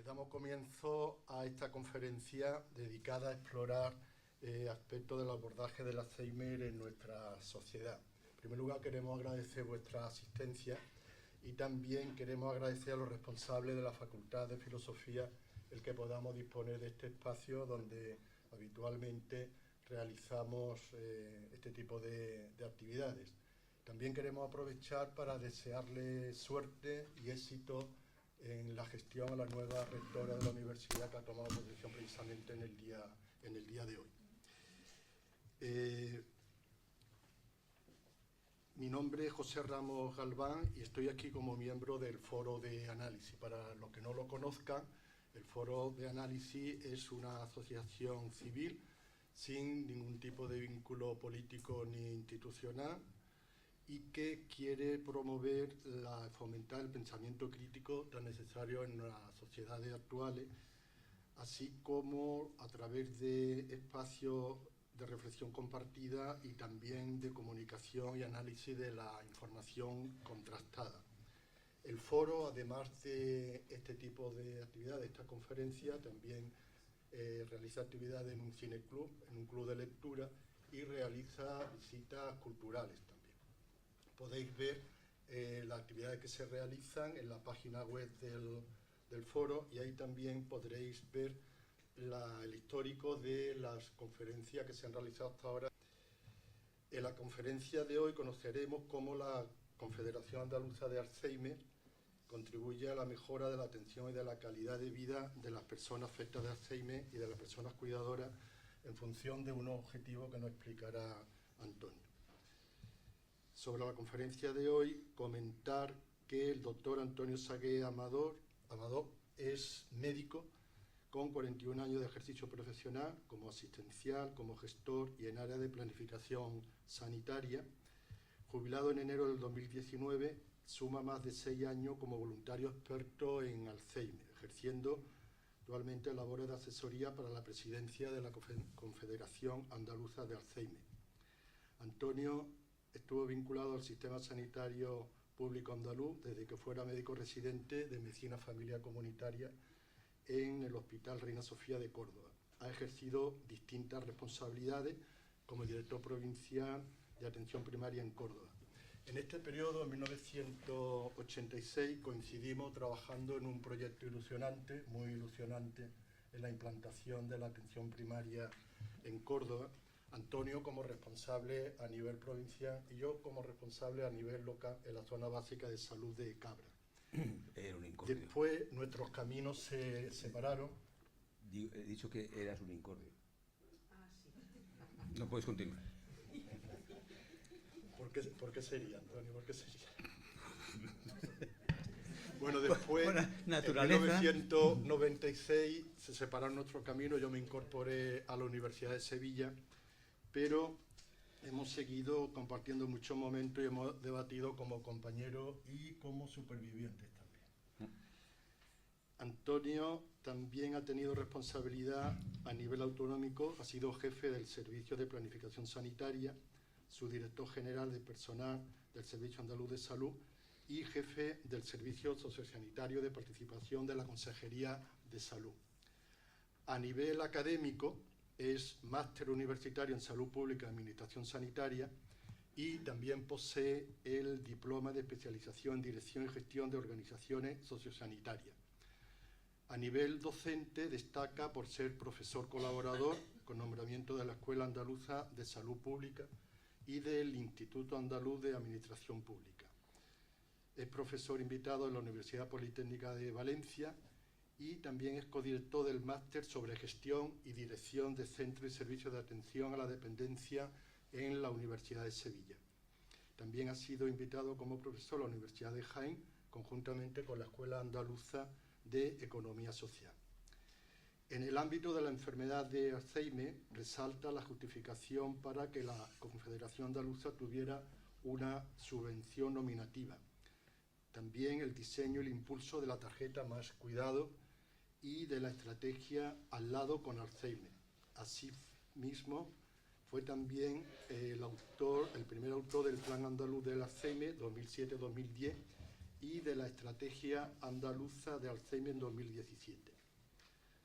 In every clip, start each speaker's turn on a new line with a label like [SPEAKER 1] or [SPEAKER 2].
[SPEAKER 1] Damos comienzo a esta conferencia dedicada a explorar aspectos del abordaje del Alzheimer en nuestra sociedad. En primer lugar, queremos agradecer vuestra asistencia y también queremos agradecer a los responsables de la Facultad de Filosofía el que podamos disponer de este espacio donde habitualmente realizamos este tipo de actividades. También queremos aprovechar para desearle suerte y éxito en la gestión a la nueva rectora de la universidad que ha tomado posesión precisamente en el día de hoy. Mi nombre es José Ramos Galván y estoy aquí como miembro del Foro de Análisis. Para los que no lo conozcan, el Foro de Análisis es una asociación civil sin ningún tipo de vínculo político ni institucional y que quiere promover, fomentar el pensamiento crítico tan necesario en las sociedades actuales, así como a través de espacios de reflexión compartida y también de comunicación y análisis de la información contrastada. El foro, además de este tipo de actividades, esta conferencia, también realiza actividades en un cineclub, en un club de lectura y realiza visitas culturales también. Podéis ver las actividades que se realizan en la página web del foro y ahí también podréis ver el histórico de las conferencias que se han realizado hasta ahora. En la conferencia de hoy conoceremos cómo la Confederación Andaluza de Alzheimer contribuye a la mejora de la atención y de la calidad de vida de las personas afectadas de Alzheimer y de las personas cuidadoras en función de unos objetivos que nos explicará Antonio. Sobre la conferencia de hoy, comentar que el doctor Antonio Sagué Amador es médico con 41 años de ejercicio profesional como asistencial, como gestor y en área de planificación sanitaria. Jubilado en enero del 2019, suma más de 6 años como voluntario experto en Alzheimer, ejerciendo actualmente labores de asesoría para la presidencia de la Confederación Andaluza de Alzheimer. Antonio estuvo vinculado al sistema sanitario público andaluz desde que fuera médico residente de medicina familiar comunitaria en el Hospital Reina Sofía de Córdoba. Ha ejercido distintas responsabilidades como director provincial de atención primaria en Córdoba. En este periodo, en 1986, coincidimos trabajando en un proyecto ilusionante, muy ilusionante, en la implantación de la atención primaria en Córdoba. Antonio como responsable a nivel provincial y yo como responsable a nivel local en la zona básica de salud de Cabra.
[SPEAKER 2] Era un incordio.
[SPEAKER 1] Después nuestros caminos se separaron.
[SPEAKER 2] He dicho que eras un incordio.
[SPEAKER 3] Ah, sí.
[SPEAKER 2] No puedes continuar.
[SPEAKER 1] ¿Por qué sería, Antonio? ¿Por qué sería? Bueno, después,
[SPEAKER 2] naturaleza.
[SPEAKER 1] en 1996, se separaron nuestros caminos, yo me incorporé a la Universidad de Sevilla, pero hemos seguido compartiendo muchos momentos y hemos debatido como compañeros y como supervivientes también. Antonio también ha tenido responsabilidad a nivel autonómico, ha sido jefe del Servicio de Planificación Sanitaria, subdirector general de personal del Servicio Andaluz de Salud y jefe del Servicio Sociosanitario de Participación de la Consejería de Salud. A nivel académico, es máster universitario en Salud Pública y Administración Sanitaria y también posee el diploma de especialización en Dirección y Gestión de Organizaciones Sociosanitarias. A nivel docente destaca por ser profesor colaborador con nombramiento de la Escuela Andaluza de Salud Pública y del Instituto Andaluz de Administración Pública. Es profesor invitado en la Universidad Politécnica de Valencia y también es codirector del máster sobre gestión y dirección de centros y servicios de atención a la dependencia en la Universidad de Sevilla. También ha sido invitado como profesor a la Universidad de Jaén, conjuntamente con la Escuela Andaluza de Economía Social. En el ámbito de la enfermedad de Alzheimer, resalta la justificación para que la Confederación Andaluza tuviera una subvención nominativa. También el diseño y el impulso de la tarjeta Más Cuidado y de la estrategia Al lado con Alzheimer. Asimismo, fue también el primer autor del Plan Andaluz del Alzheimer 2007-2010 y de la Estrategia Andaluza de Alzheimer en 2017.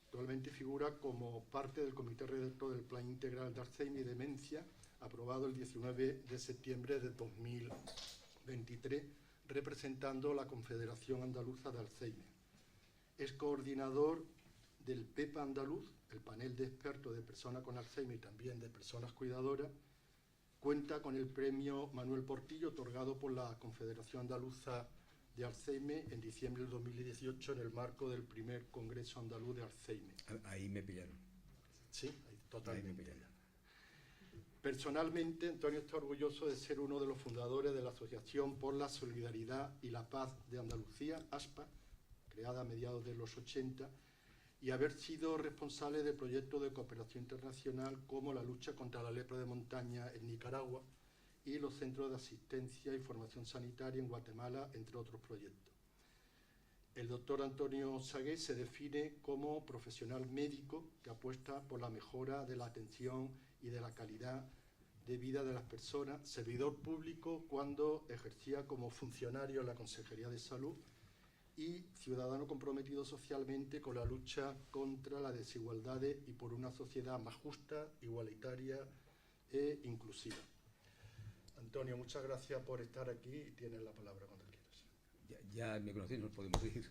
[SPEAKER 1] Actualmente figura como parte del Comité Redactor del Plan Integral de Alzheimer y Demencia, aprobado el 19 de septiembre de 2023, representando la Confederación Andaluza de Alzheimer. Es coordinador del PEPA andaluz, el panel de expertos de personas con Alzheimer y también de personas cuidadoras. Cuenta con el premio Manuel Portillo, otorgado por la Confederación Andaluza de Alzheimer en diciembre del 2018 en el marco del primer Congreso Andaluz de Alzheimer.
[SPEAKER 2] Ahí me pillaron.
[SPEAKER 1] Sí, totalmente.
[SPEAKER 2] Ahí me pillaron.
[SPEAKER 1] Personalmente, Antonio está orgulloso de ser uno de los fundadores de la Asociación por la Solidaridad y la Paz de Andalucía, ASPA, creada a mediados de los 80, y haber sido responsable de proyectos de cooperación internacional como la lucha contra la lepra de montaña en Nicaragua y los centros de asistencia y formación sanitaria en Guatemala, entre otros proyectos. El doctor Antonio Sagué se define como profesional médico que apuesta por la mejora de la atención y de la calidad de vida de las personas, servidor público cuando ejercía como funcionario en la Consejería de Salud y ciudadano comprometido socialmente con la lucha contra las desigualdades y por una sociedad más justa, igualitaria e inclusiva. Antonio, muchas gracias por estar aquí y tienes la palabra cuando quieras.
[SPEAKER 2] Ya me conocéis, nos podemos ir.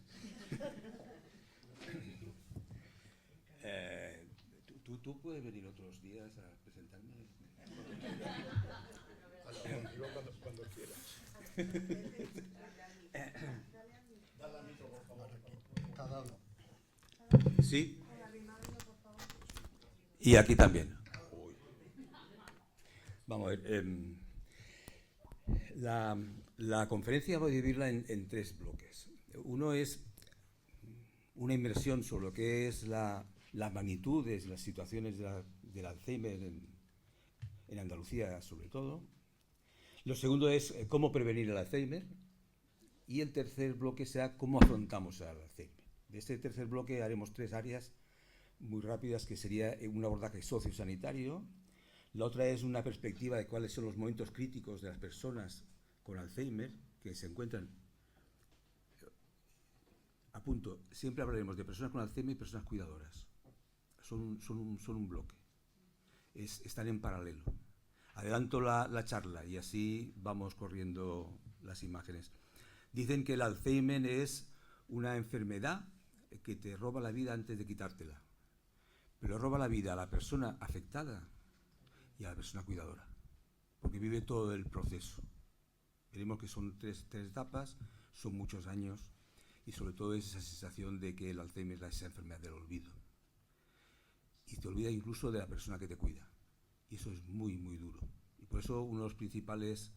[SPEAKER 2] ¿Tú puedes venir otros días a presentarme?
[SPEAKER 1] Cuando quieras. Dale al micro, por favor. Cada uno.
[SPEAKER 2] Sí. Y aquí también. Vamos a ver. La conferencia voy a dividirla en tres bloques. Uno es una inmersión sobre lo que es las magnitudes, las situaciones del Alzheimer en Andalucía, sobre todo. Lo segundo es cómo prevenir el Alzheimer. Y el tercer bloque será cómo afrontamos el Alzheimer. De este tercer bloque haremos tres áreas muy rápidas, que sería un abordaje sociosanitario. La otra es una perspectiva de cuáles son los momentos críticos de las personas con Alzheimer que se encuentran. A punto, siempre hablaremos de personas con Alzheimer y personas cuidadoras. Son un bloque. Están en paralelo. Adelanto la charla y así vamos corriendo las imágenes. Dicen que el Alzheimer es una enfermedad que te roba la vida antes de quitártela. Pero roba la vida a la persona afectada y a la persona cuidadora, porque vive todo el proceso. Veremos que son tres etapas, son muchos años, y sobre todo es esa sensación de que el Alzheimer es esa enfermedad del olvido. Y te olvida incluso de la persona que te cuida. Y eso es muy, muy duro. Y por eso uno de los principales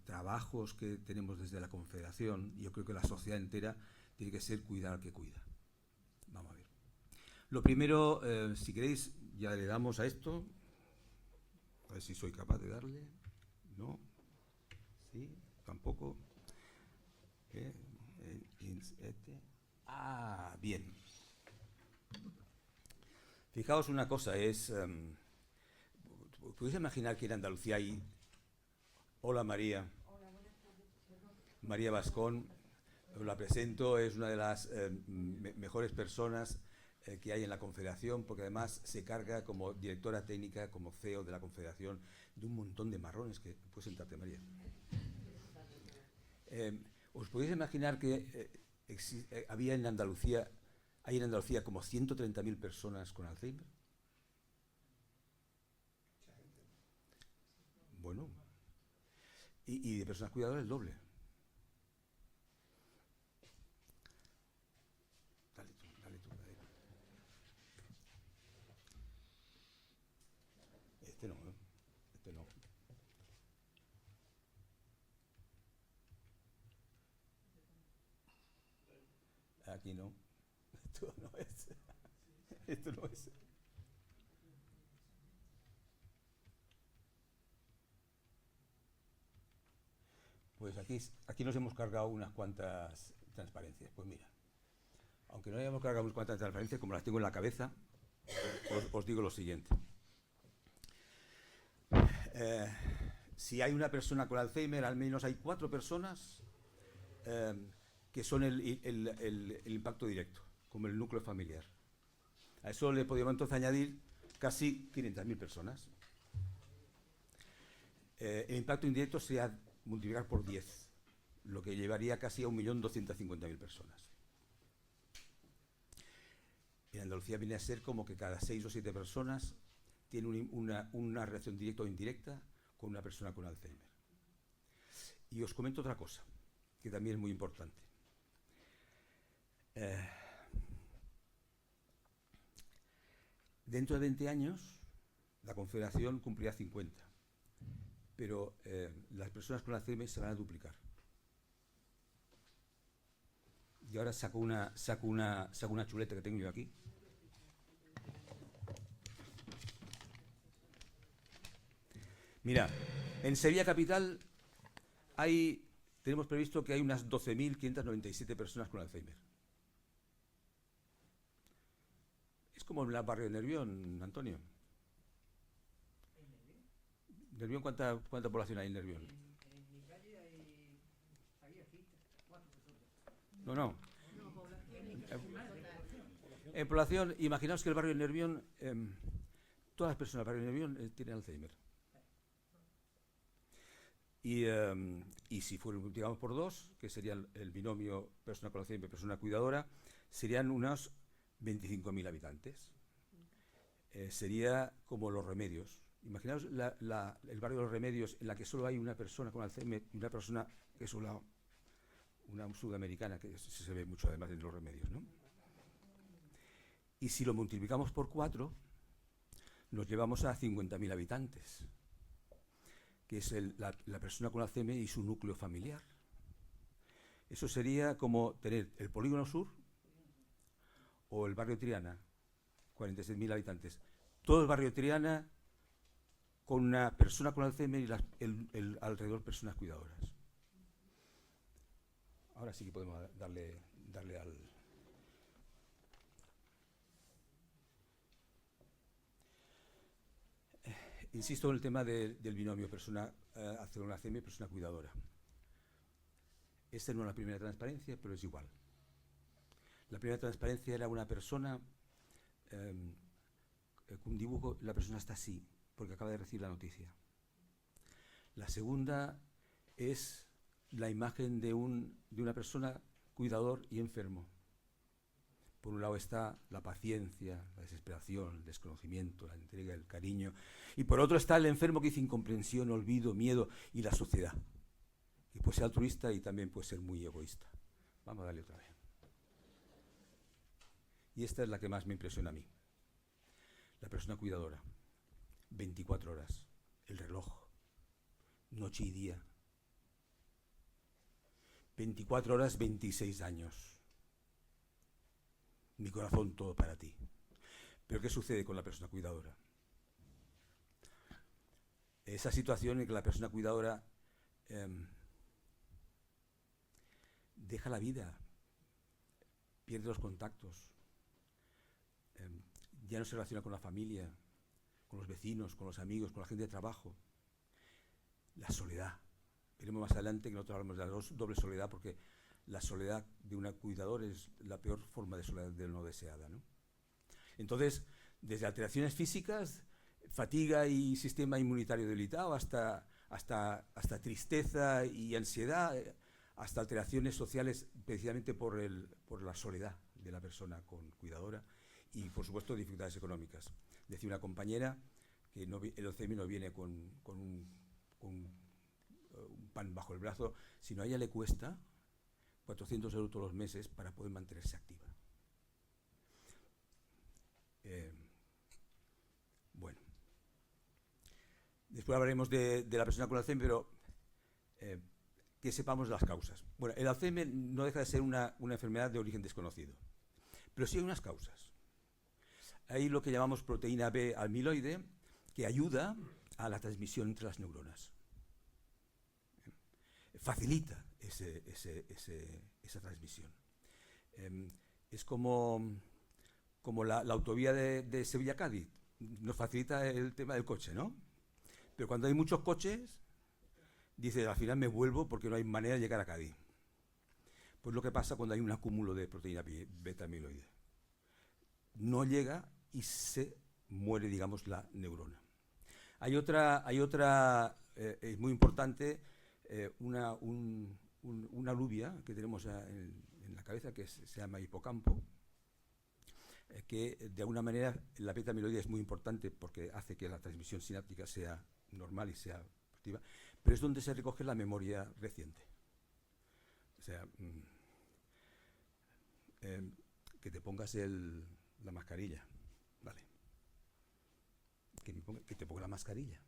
[SPEAKER 2] trabajos que tenemos desde la Confederación, y yo creo que la sociedad entera, tiene que ser cuidar al que cuida. Vamos a ver. Lo primero, si queréis, ya le damos a esto. A ver si soy capaz de darle. ¿No? ¿Sí? ¿Tampoco? Bien. Fijaos una cosa, ¿podéis imaginar que en Andalucía hay... Hola María.
[SPEAKER 3] Hola, buenas tardes.
[SPEAKER 2] María Bascón, os la presento, es una de las mejores personas que hay en la Confederación, porque además se carga como directora técnica, como CEO de la Confederación, de un montón de marrones que... Puedes sentarte, María. ¿Os podéis imaginar que hay en Andalucía como 130.000 personas con Alzheimer? Bueno, y de personas cuidadoras el doble. Dale tú. Este no. Aquí no. Esto no es. Pues aquí nos hemos cargado unas cuantas transparencias. Pues mira, aunque no hayamos cargado unas cuantas transparencias, como las tengo en la cabeza, os digo lo siguiente. Si hay una persona con Alzheimer, al menos hay 4 personas que son el impacto directo, como el núcleo familiar. A eso le podríamos entonces añadir casi 500.000 personas. El impacto indirecto sería multiplicar por 10, lo que llevaría casi a 1.250.000 personas. En Andalucía viene a ser como que cada 6 o 7 personas tienen una relación directa o indirecta con una persona con Alzheimer. Y os comento otra cosa, que también es muy importante. Dentro de 20 años, la Confederación cumplirá 50, pero las personas con Alzheimer se van a duplicar. Y ahora saco una chuleta que tengo yo aquí. Mira, en Sevilla Capital tenemos previsto que hay unas 12.597 personas con Alzheimer. Es como en el barrio de Nervión, Antonio. ¿Nervión cuánta población hay en Nervión?
[SPEAKER 3] En mi calle hay aquí 4 personas.
[SPEAKER 2] No. En población, imaginaos que el barrio de Nervión, todas las personas del barrio de Nervión tienen Alzheimer. Y si multiplicamos por 2, que sería el binomio persona con Alzheimer, persona cuidadora, serían unos 25.000 habitantes. Sería como Los Remedios. Imaginaos el barrio de Los Remedios, en la que solo hay una persona con Alzheimer y una persona que es una sudamericana, que se ve mucho además en Los Remedios, ¿no? Y si lo multiplicamos por 4, nos llevamos a 50.000 habitantes, que es la persona con Alzheimer y su núcleo familiar. Eso sería como tener el Polígono Sur o el barrio Triana, 46.000 habitantes. Todo el barrio Triana con una persona con Alzheimer y alrededor personas cuidadoras. Ahora sí que podemos darle al... Insisto en el tema del binomio persona con Alzheimer y persona cuidadora. Esta no es la primera transparencia, pero es igual. La primera transparencia era una persona con un dibujo, la persona está así, porque acaba de recibir la noticia. La segunda es la imagen de una persona cuidador y enfermo. Por un lado está la paciencia, la desesperación, el desconocimiento, la entrega, el cariño. Y por otro está el enfermo que dice incomprensión, olvido, miedo y la sociedad. Que puede ser altruista y también puede ser muy egoísta. Vamos a darle otra vez. Y esta es la que más me impresiona a mí. La persona cuidadora. 24 horas. El reloj. Noche y día. 24 horas, 26 años. Mi corazón, todo para ti. Pero ¿qué sucede con la persona cuidadora? Esa situación en que la persona cuidadora deja la vida, pierde los contactos, ya no se relaciona con la familia, con los vecinos, con los amigos, con la gente de trabajo. La soledad. Veremos más adelante que nosotros hablamos de la doble soledad, porque la soledad de un cuidador es la peor forma de soledad no deseada, ¿no? Entonces, desde alteraciones físicas, fatiga y sistema inmunitario debilitado, hasta tristeza y ansiedad, hasta alteraciones sociales precisamente por la soledad de la persona con cuidadora y, por supuesto, dificultades económicas. Decía una compañera que el Alzheimer no viene con un pan bajo el brazo, sino a ella le cuesta 400 euros todos los meses para poder mantenerse activa. Bueno. Después hablaremos de la persona con Alzheimer, pero que sepamos las causas. Bueno, el Alzheimer no deja de ser una enfermedad de origen desconocido, pero sí hay unas causas. Hay lo que llamamos proteína B amiloide, que ayuda a la transmisión entre las neuronas. Facilita esa transmisión. Es como la autovía de Sevilla-Cádiz. Nos facilita el tema del coche, ¿no? Pero cuando hay muchos coches, dice, al final me vuelvo porque no hay manera de llegar a Cádiz. Pues lo que pasa cuando hay un acúmulo de proteína beta amiloide. No llega y se muere, digamos, la neurona. Hay otra es muy importante, una lubia que tenemos en la cabeza que se llama hipocampo, que de alguna manera la beta amiloide es muy importante porque hace que la transmisión sináptica sea normal y sea activa, pero es donde se recoge la memoria reciente. O sea, que te pongas la mascarilla, vale. Que te ponga la mascarilla.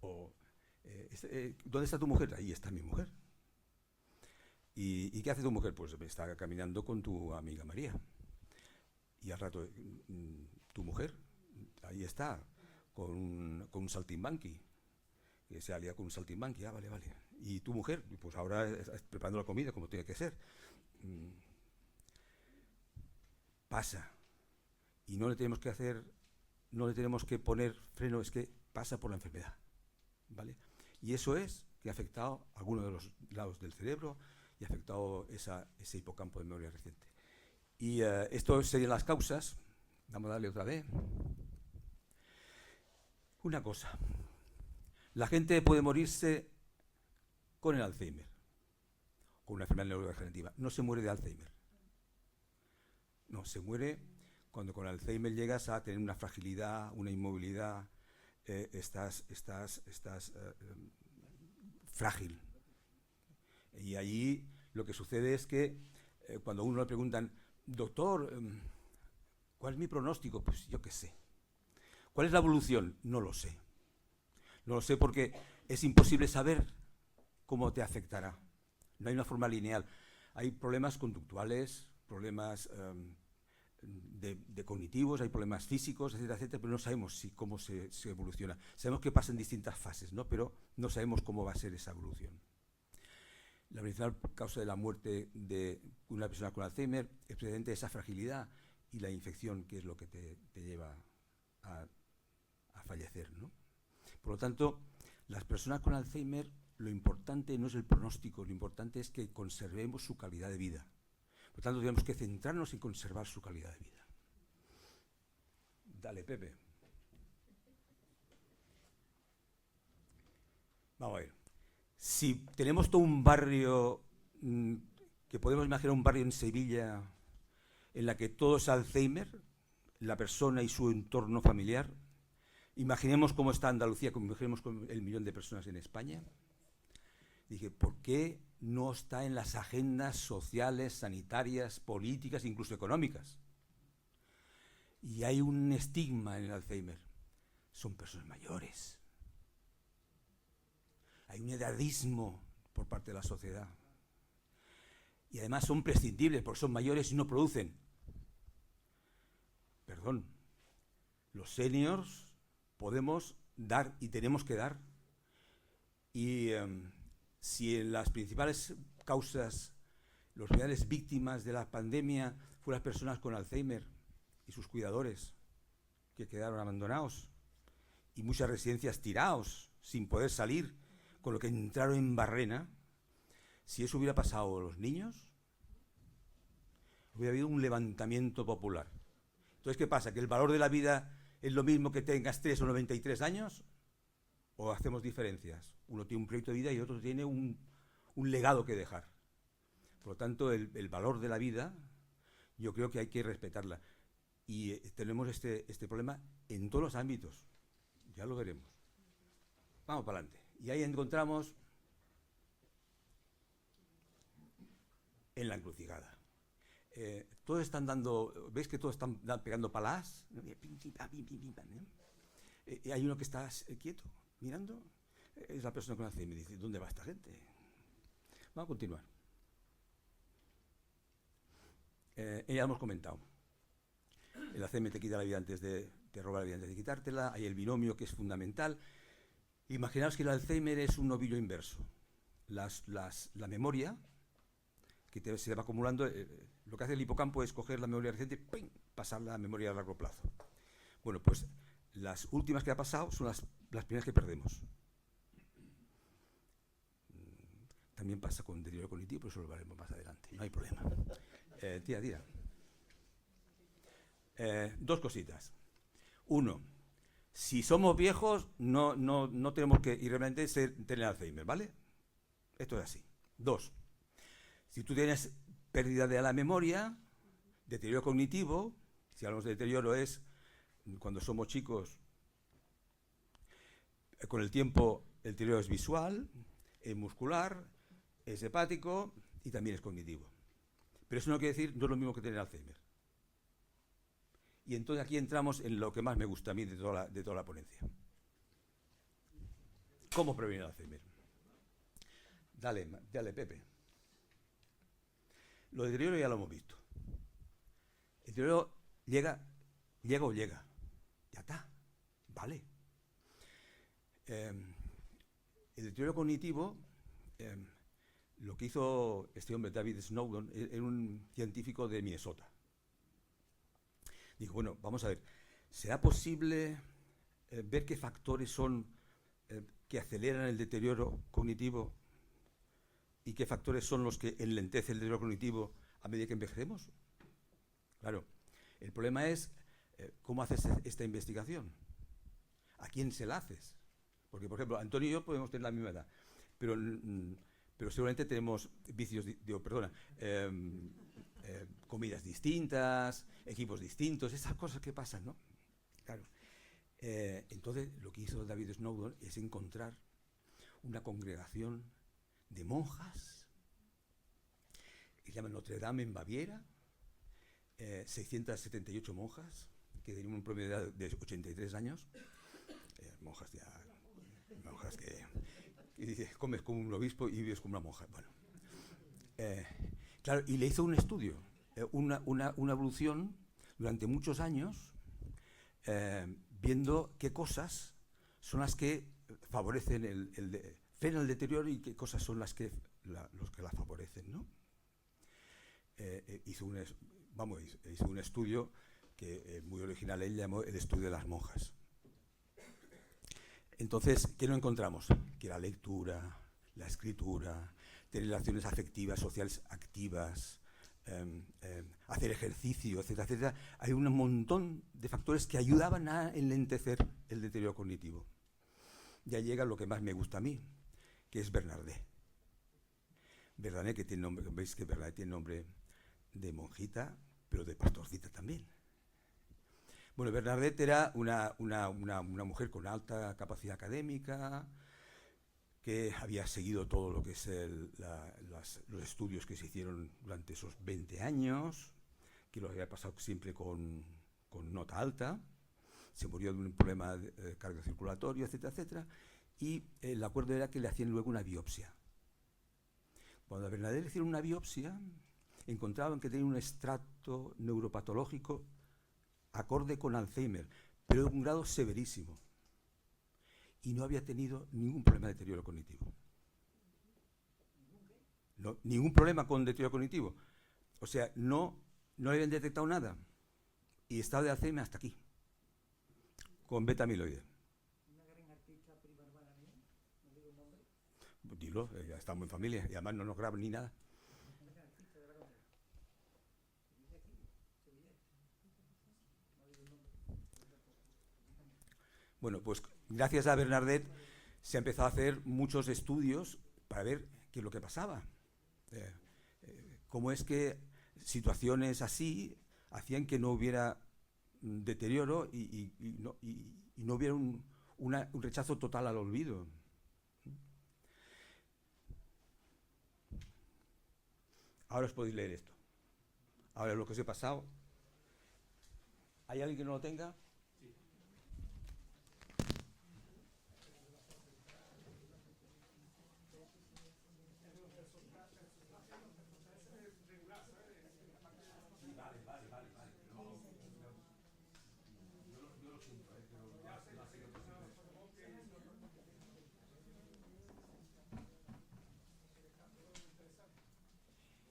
[SPEAKER 2] O, ¿dónde está tu mujer? Ahí está mi mujer. ¿Y qué hace tu mujer? Pues está caminando con tu amiga María. Y al rato, tu mujer, ahí está, con un saltimbanqui. Que se alía con un saltimbanqui, vale. Y tu mujer, pues ahora está preparando la comida como tiene que ser. Pasa. Y no le tenemos que poner freno, es que pasa por la enfermedad, ¿vale? Y eso es que ha afectado algunos de los lados del cerebro y ha afectado ese hipocampo de memoria reciente. Y esto serían las causas. Vamos a darle otra vez. Una cosa. La gente puede morirse con el Alzheimer, con una enfermedad neurodegenerativa. No se muere de Alzheimer. No, se muere cuando con Alzheimer llegas a tener una fragilidad, una inmovilidad, estás frágil. Y allí lo que sucede es que cuando a uno le preguntan, doctor, ¿cuál es mi pronóstico? Pues yo qué sé. ¿Cuál es la evolución? No lo sé. No lo sé porque es imposible saber cómo te afectará. No hay una forma lineal. Hay problemas conductuales, problemas de cognitivos, hay problemas físicos, etcétera, pero no sabemos cómo se evoluciona. Sabemos que pasa en distintas fases, ¿no? Pero no sabemos cómo va a ser esa evolución. La principal causa de la muerte de una persona con Alzheimer es precisamente esa fragilidad y la infección, que es lo que te lleva a fallecer, ¿no? Por lo tanto, las personas con Alzheimer, lo importante no es el pronóstico, lo importante es que conservemos su calidad de vida. Por lo tanto, tenemos que centrarnos en conservar su calidad de vida. Dale, Pepe. Vamos a ver. Si tenemos todo un barrio, que podemos imaginar un barrio en Sevilla, en la que todo es Alzheimer, la persona y su entorno familiar, imaginemos cómo está Andalucía, imaginemos el 1.000.000 de personas en España. Dije, ¿por qué no está en las agendas sociales, sanitarias, políticas, incluso económicas? Y hay un estigma en el Alzheimer. Son personas mayores. Hay un edadismo por parte de la sociedad. Y además son prescindibles porque son mayores y no producen. Perdón. Los seniors podemos dar y tenemos que dar. Y si en las principales causas, las principales víctimas de la pandemia fueron las personas con Alzheimer y sus cuidadores, que quedaron abandonados, y muchas residencias tirados, sin poder salir, con lo que entraron en barrena, si eso hubiera pasado a los niños, hubiera habido un levantamiento popular. Entonces, ¿qué pasa? ¿Que el valor de la vida es lo mismo que tengas 3 o 93 años? ¿O hacemos diferencias? Uno tiene un proyecto de vida y otro tiene un legado que dejar. Por lo tanto, el valor de la vida, yo creo que hay que respetarla. Y tenemos este problema en todos los ámbitos. Ya lo veremos. Vamos para adelante. Y ahí encontramos en la encrucijada. Todos están dando, ¿veis que todos están pegando palas? Hay uno que está quieto, mirando. Es la persona que hace y me dice, ¿dónde va esta gente? Vamos a continuar. Ya hemos comentado. El Alzheimer te quita la vida te roba la vida antes de quitártela. Hay el binomio que es fundamental. Imaginaos que el Alzheimer es un ovillo inverso. La memoria que se va acumulando, lo que hace el hipocampo es coger la memoria reciente y pasarla a la memoria a largo plazo. Bueno, pues las últimas que ha pasado son las primeras que perdemos. también pasa con deterioro cognitivo, eso lo veremos más adelante, no hay problema. Tira. Dos cositas. Uno, si somos viejos, no tenemos que irremente tener Alzheimer, ¿vale? Esto es así. Dos, si tú tienes pérdida de la memoria, deterioro cognitivo, si hablamos de deterioro es cuando somos chicos, con el tiempo el deterioro es visual, es muscular, es hepático y también es cognitivo. Pero eso no quiere decir, no es lo mismo que tener Alzheimer. Y entonces aquí entramos en lo que más me gusta a mí de toda la ponencia. ¿Cómo prevenir el Alzheimer? Dale, Pepe. Lo de deterioro ya lo hemos visto. El deterioro llega o llega. Ya está. Vale. El deterioro cognitivo, lo que hizo este hombre, David Snowden, era un científico de Minnesota. Dijo, bueno, vamos a ver, ¿será posible ver qué factores son que aceleran el deterioro cognitivo y qué factores son los que enlentecen el deterioro cognitivo a medida que envejecemos? Claro, el problema es cómo haces esta investigación. ¿A quién se la haces? Porque, por ejemplo, Antonio y yo podemos tener la misma edad, pero seguramente tenemos vicios, comidas distintas, equipos distintos, esas cosas que pasan, ¿no? Claro. Entonces, lo que hizo David Snowden es encontrar una congregación de monjas, que se llama Notre Dame en Baviera, 678 monjas, que tenían un promedio de edad de 83 años, monjas que y dice, comes como un obispo y vives como una monja. Bueno, claro, y le hizo un estudio, una evolución durante muchos años, viendo qué cosas son las que favorecen frenan el deterioro y qué cosas son los que la favorecen, ¿no? Hizo un estudio que muy original, él llamó el estudio de las monjas. Entonces, ¿qué no encontramos? Que la lectura, la escritura, tener relaciones afectivas, sociales activas, hacer ejercicio, etcétera, etcétera. Hay un montón de factores que ayudaban a enlentecer el deterioro cognitivo. Ya llega lo que más me gusta a mí, que es Bernadette. Bernadette, que tiene nombre, veis que Bernadette tiene nombre de monjita, pero de pastorcita también. Bueno, Bernadette era una mujer con alta capacidad académica, que había seguido todo lo que es los estudios que se hicieron durante esos 20 años, que lo había pasado siempre con nota alta, se murió de un problema cardiocirculatorio, etcétera, etcétera, y el acuerdo era que le hacían luego una biopsia. Cuando a Bernadette le hicieron una biopsia, encontraban que tenía un estrato neuropatológico acorde con Alzheimer, pero de un grado severísimo. Y no había tenido ningún problema de deterioro cognitivo. No, ningún problema con deterioro cognitivo. O sea, no le habían detectado nada. Y estaba de Alzheimer hasta aquí, con beta-amiloide.
[SPEAKER 3] Una gran artista privada mía, no digo el nombre.
[SPEAKER 2] Dilo, ya estamos en familia, y además no nos graban ni nada.
[SPEAKER 3] Una gran artista de la cámara. Vive aquí, Sevilla. No digo el nombre.
[SPEAKER 2] Bueno, pues gracias a Bernadette se ha empezado a hacer muchos estudios para ver qué es lo que pasaba. Cómo es que situaciones así hacían que no hubiera deterioro y no hubiera un rechazo total al olvido. Ahora os podéis leer esto. Ahora lo que os he pasado. ¿Hay alguien que no lo tenga?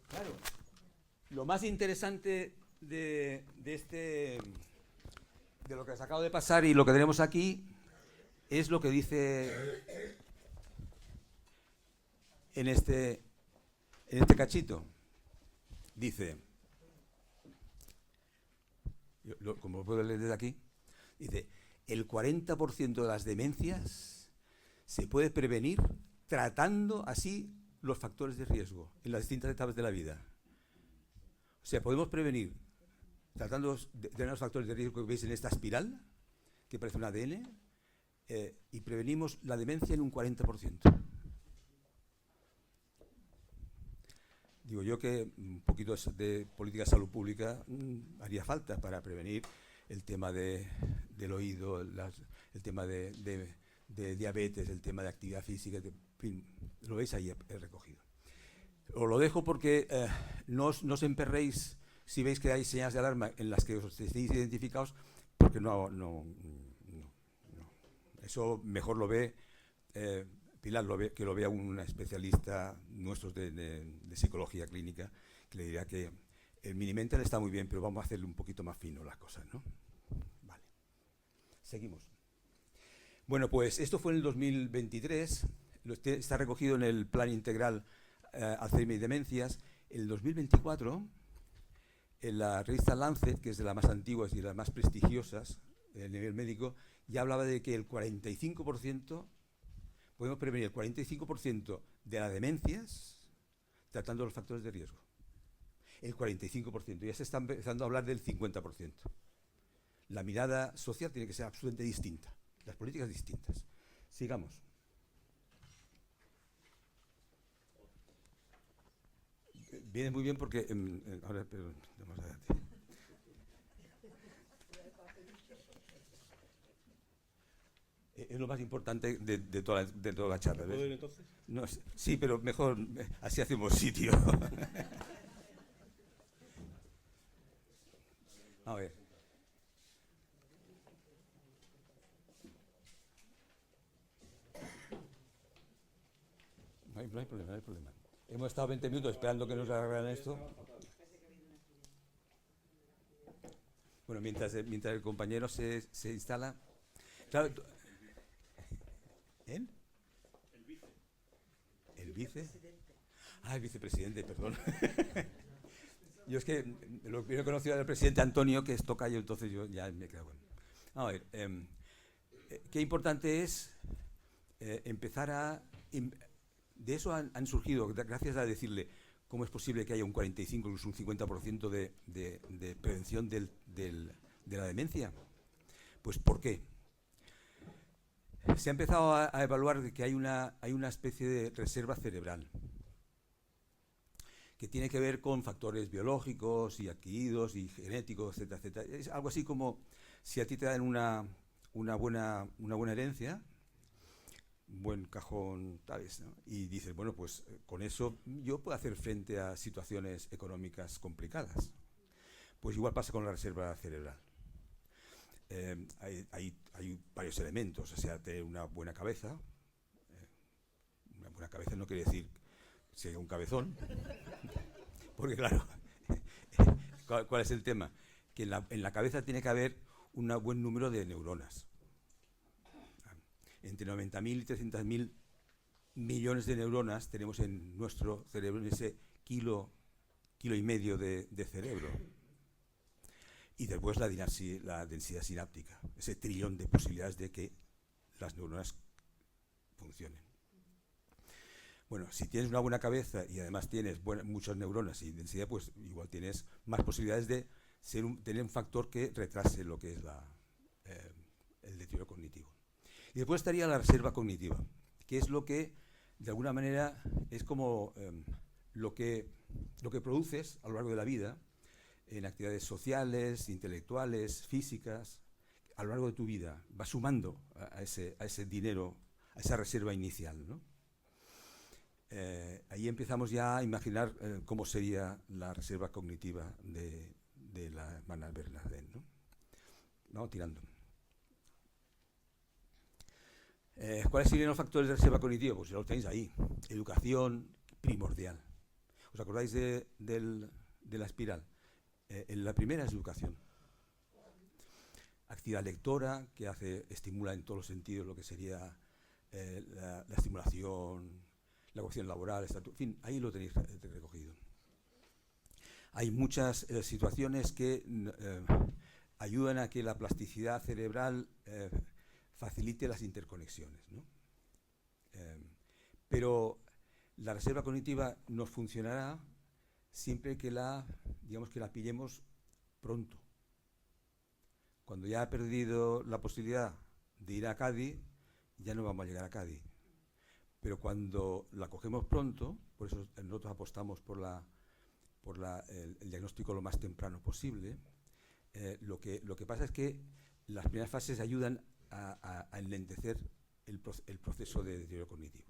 [SPEAKER 2] Claro, lo más interesante de lo que os acabo de pasar y lo que tenemos aquí es lo que dice en este cachito. Dice, como puedo leer desde aquí, dice, el 40% de las demencias se puede prevenir tratando así los factores de riesgo en las distintas etapas de la vida. O sea, podemos prevenir tratando de los factores de riesgo que veis en esta espiral, que parece un ADN, y prevenimos la demencia en un 40%. Digo yo que un poquito de política de salud pública haría falta para prevenir el tema del oído, el tema de diabetes, el tema de actividad física, en fin, lo veis ahí recogido. Os lo dejo porque no os emperréis si veis que hay señales de alarma en las que os estéis identificados, porque no. Eso mejor lo ve Pilar, que lo vea un especialista nuestro de psicología clínica, que le dirá que el Minimental está muy bien, pero vamos a hacerle un poquito más fino las cosas, ¿no? Vale. Seguimos. Bueno, pues esto fue en el 2023, está recogido en el Plan Integral Alzheimer y Demencias. En el 2024, en la revista Lancet, que es de las más antiguas y de las más prestigiosas a nivel médico, ya hablaba de que el 45%, podemos prevenir el 45% de las demencias tratando los factores de riesgo. El 45%, ya se está empezando a hablar del 50%. La mirada social tiene que ser absolutamente distinta, las políticas distintas. Sigamos. Viene muy bien porque... ahora, perdón, vamos adelante. Es lo más importante de toda la charla.
[SPEAKER 4] ¿Puedo ir entonces?
[SPEAKER 2] No, sí, pero mejor así hacemos sitio. A ver. No hay problema, no hay problema. Hemos estado 20 minutos esperando que nos agarraran esto. Bueno, mientras el compañero se instala... Claro, ¿él?
[SPEAKER 4] El vice.
[SPEAKER 2] ¿El vice? Ah, el vicepresidente, perdón. Yo es que lo que he conocido al presidente Antonio, que es tocayo, entonces yo ya me quedo bueno. A ver, qué importante es empezar a... De eso han surgido, gracias a decirle cómo es posible que haya un 45, incluso un 50% de prevención de la demencia. Pues, ¿por qué? Se ha empezado a evaluar que hay una especie de reserva cerebral que tiene que ver con factores biológicos y adquiridos y genéticos, etcétera, etcétera. Es algo así como si a ti te dan una buena herencia, un buen cajón, ¿sabes? ¿No? Y dices, bueno, pues con eso yo puedo hacer frente a situaciones económicas complicadas. Pues igual pasa con la reserva cerebral. Hay varios elementos, o sea, tener una buena cabeza. Una buena cabeza no quiere decir ser un cabezón, porque claro, ¿cuál es el tema? Que en la cabeza tiene que haber un buen número de neuronas. Entre 90.000 y 300.000 millones de neuronas tenemos en nuestro cerebro, en ese kilo y medio de cerebro. Y después la densidad sináptica, ese trillón de posibilidades de que las neuronas funcionen. Bueno, si tienes una buena cabeza y además tienes muchas neuronas y densidad, pues igual tienes más posibilidades de tener un factor que retrase lo que es el deterioro cognitivo. Y después estaría la reserva cognitiva, que es lo que, de alguna manera, es como lo que produces a lo largo de la vida, en actividades sociales, intelectuales, físicas, a lo largo de tu vida, va sumando a ese dinero, a esa reserva inicial, ¿no? Ahí empezamos ya a imaginar cómo sería la reserva cognitiva de la hermana Bernadette, ¿no? Vamos tirando. ¿Cuáles serían los factores de reserva cognitiva? Pues ya lo tenéis ahí. Educación primordial. ¿Os acordáis de la espiral? La primera es educación. Actividad lectora, que estimula en todos los sentidos lo que sería la estimulación, la cuestión laboral, en fin, ahí lo tenéis recogido. Hay muchas situaciones que ayudan a que la plasticidad cerebral facilite las interconexiones, ¿no? Pero la reserva cognitiva nos funcionará siempre que digamos que la pillemos pronto. Cuando ya ha perdido la posibilidad de ir a Cádiz, ya no vamos a llegar a Cádiz. Pero cuando la cogemos pronto, por eso nosotros apostamos por el diagnóstico lo más temprano posible, lo que pasa es que las primeras fases ayudan a enlentecer el proceso de deterioro cognitivo.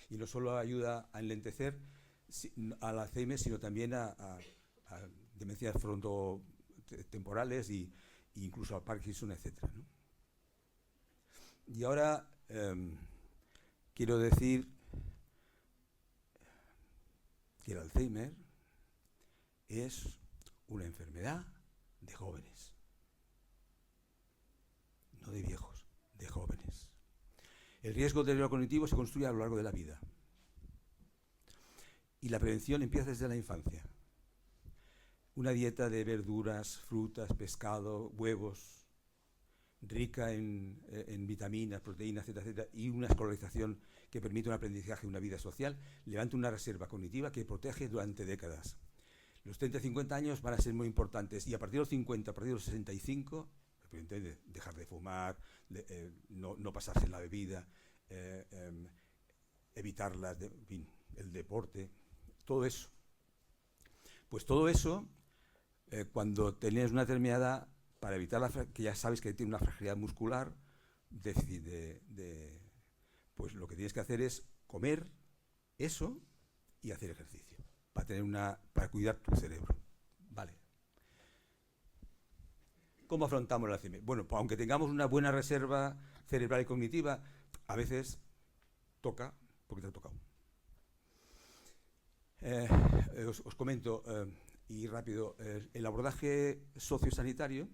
[SPEAKER 2] Y no solo ayuda a enlentecer al Alzheimer, sino también a demencias frontotemporales e incluso al Parkinson, etc., ¿no? Y ahora quiero decir que el Alzheimer es una enfermedad de jóvenes, no de viejos, de jóvenes. El riesgo de deterioro cognitivo se construye a lo largo de la vida. Y la prevención empieza desde la infancia. Una dieta de verduras, frutas, pescado, huevos, rica en vitaminas, proteínas, etcétera, etcétera, y una escolarización que permite un aprendizaje y una vida social, levanta una reserva cognitiva que protege durante décadas. Los 30-50 años van a ser muy importantes, y a partir de los 50, a partir de los 65, dejar de fumar, no pasarse en la bebida, evitarlas, en fin, el deporte, todo eso. Pues todo eso, cuando tenés una determinada, para evitar que ya sabes que tiene una fragilidad muscular, pues lo que tienes que hacer es comer eso y hacer ejercicio, para cuidar tu cerebro. Vale. ¿Cómo afrontamos el Alzheimer? Bueno, pues aunque tengamos una buena reserva cerebral y cognitiva, a veces toca, porque te ha tocado. Os comento, y rápido, el abordaje sociosanitario.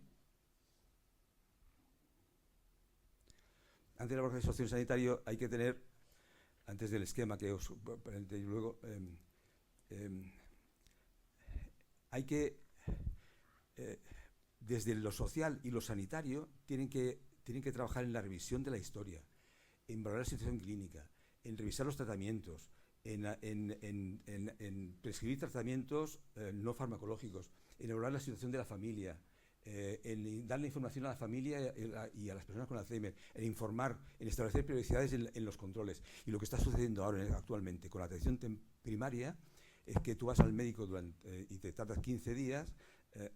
[SPEAKER 2] Antes del abordaje sociosanitario hay que tener, antes del esquema que os presenté luego, hay que, desde lo social y lo sanitario, tienen que trabajar en la revisión de la historia, en valorar la situación clínica, en revisar los tratamientos, en prescribir tratamientos no farmacológicos, en evaluar la situación de la familia, en darle información a la familia y a las personas con Alzheimer, en informar, en establecer prioridades en los controles. Y lo que está sucediendo ahora actualmente con la atención primaria es que tú vas al médico y te tardas 15 días,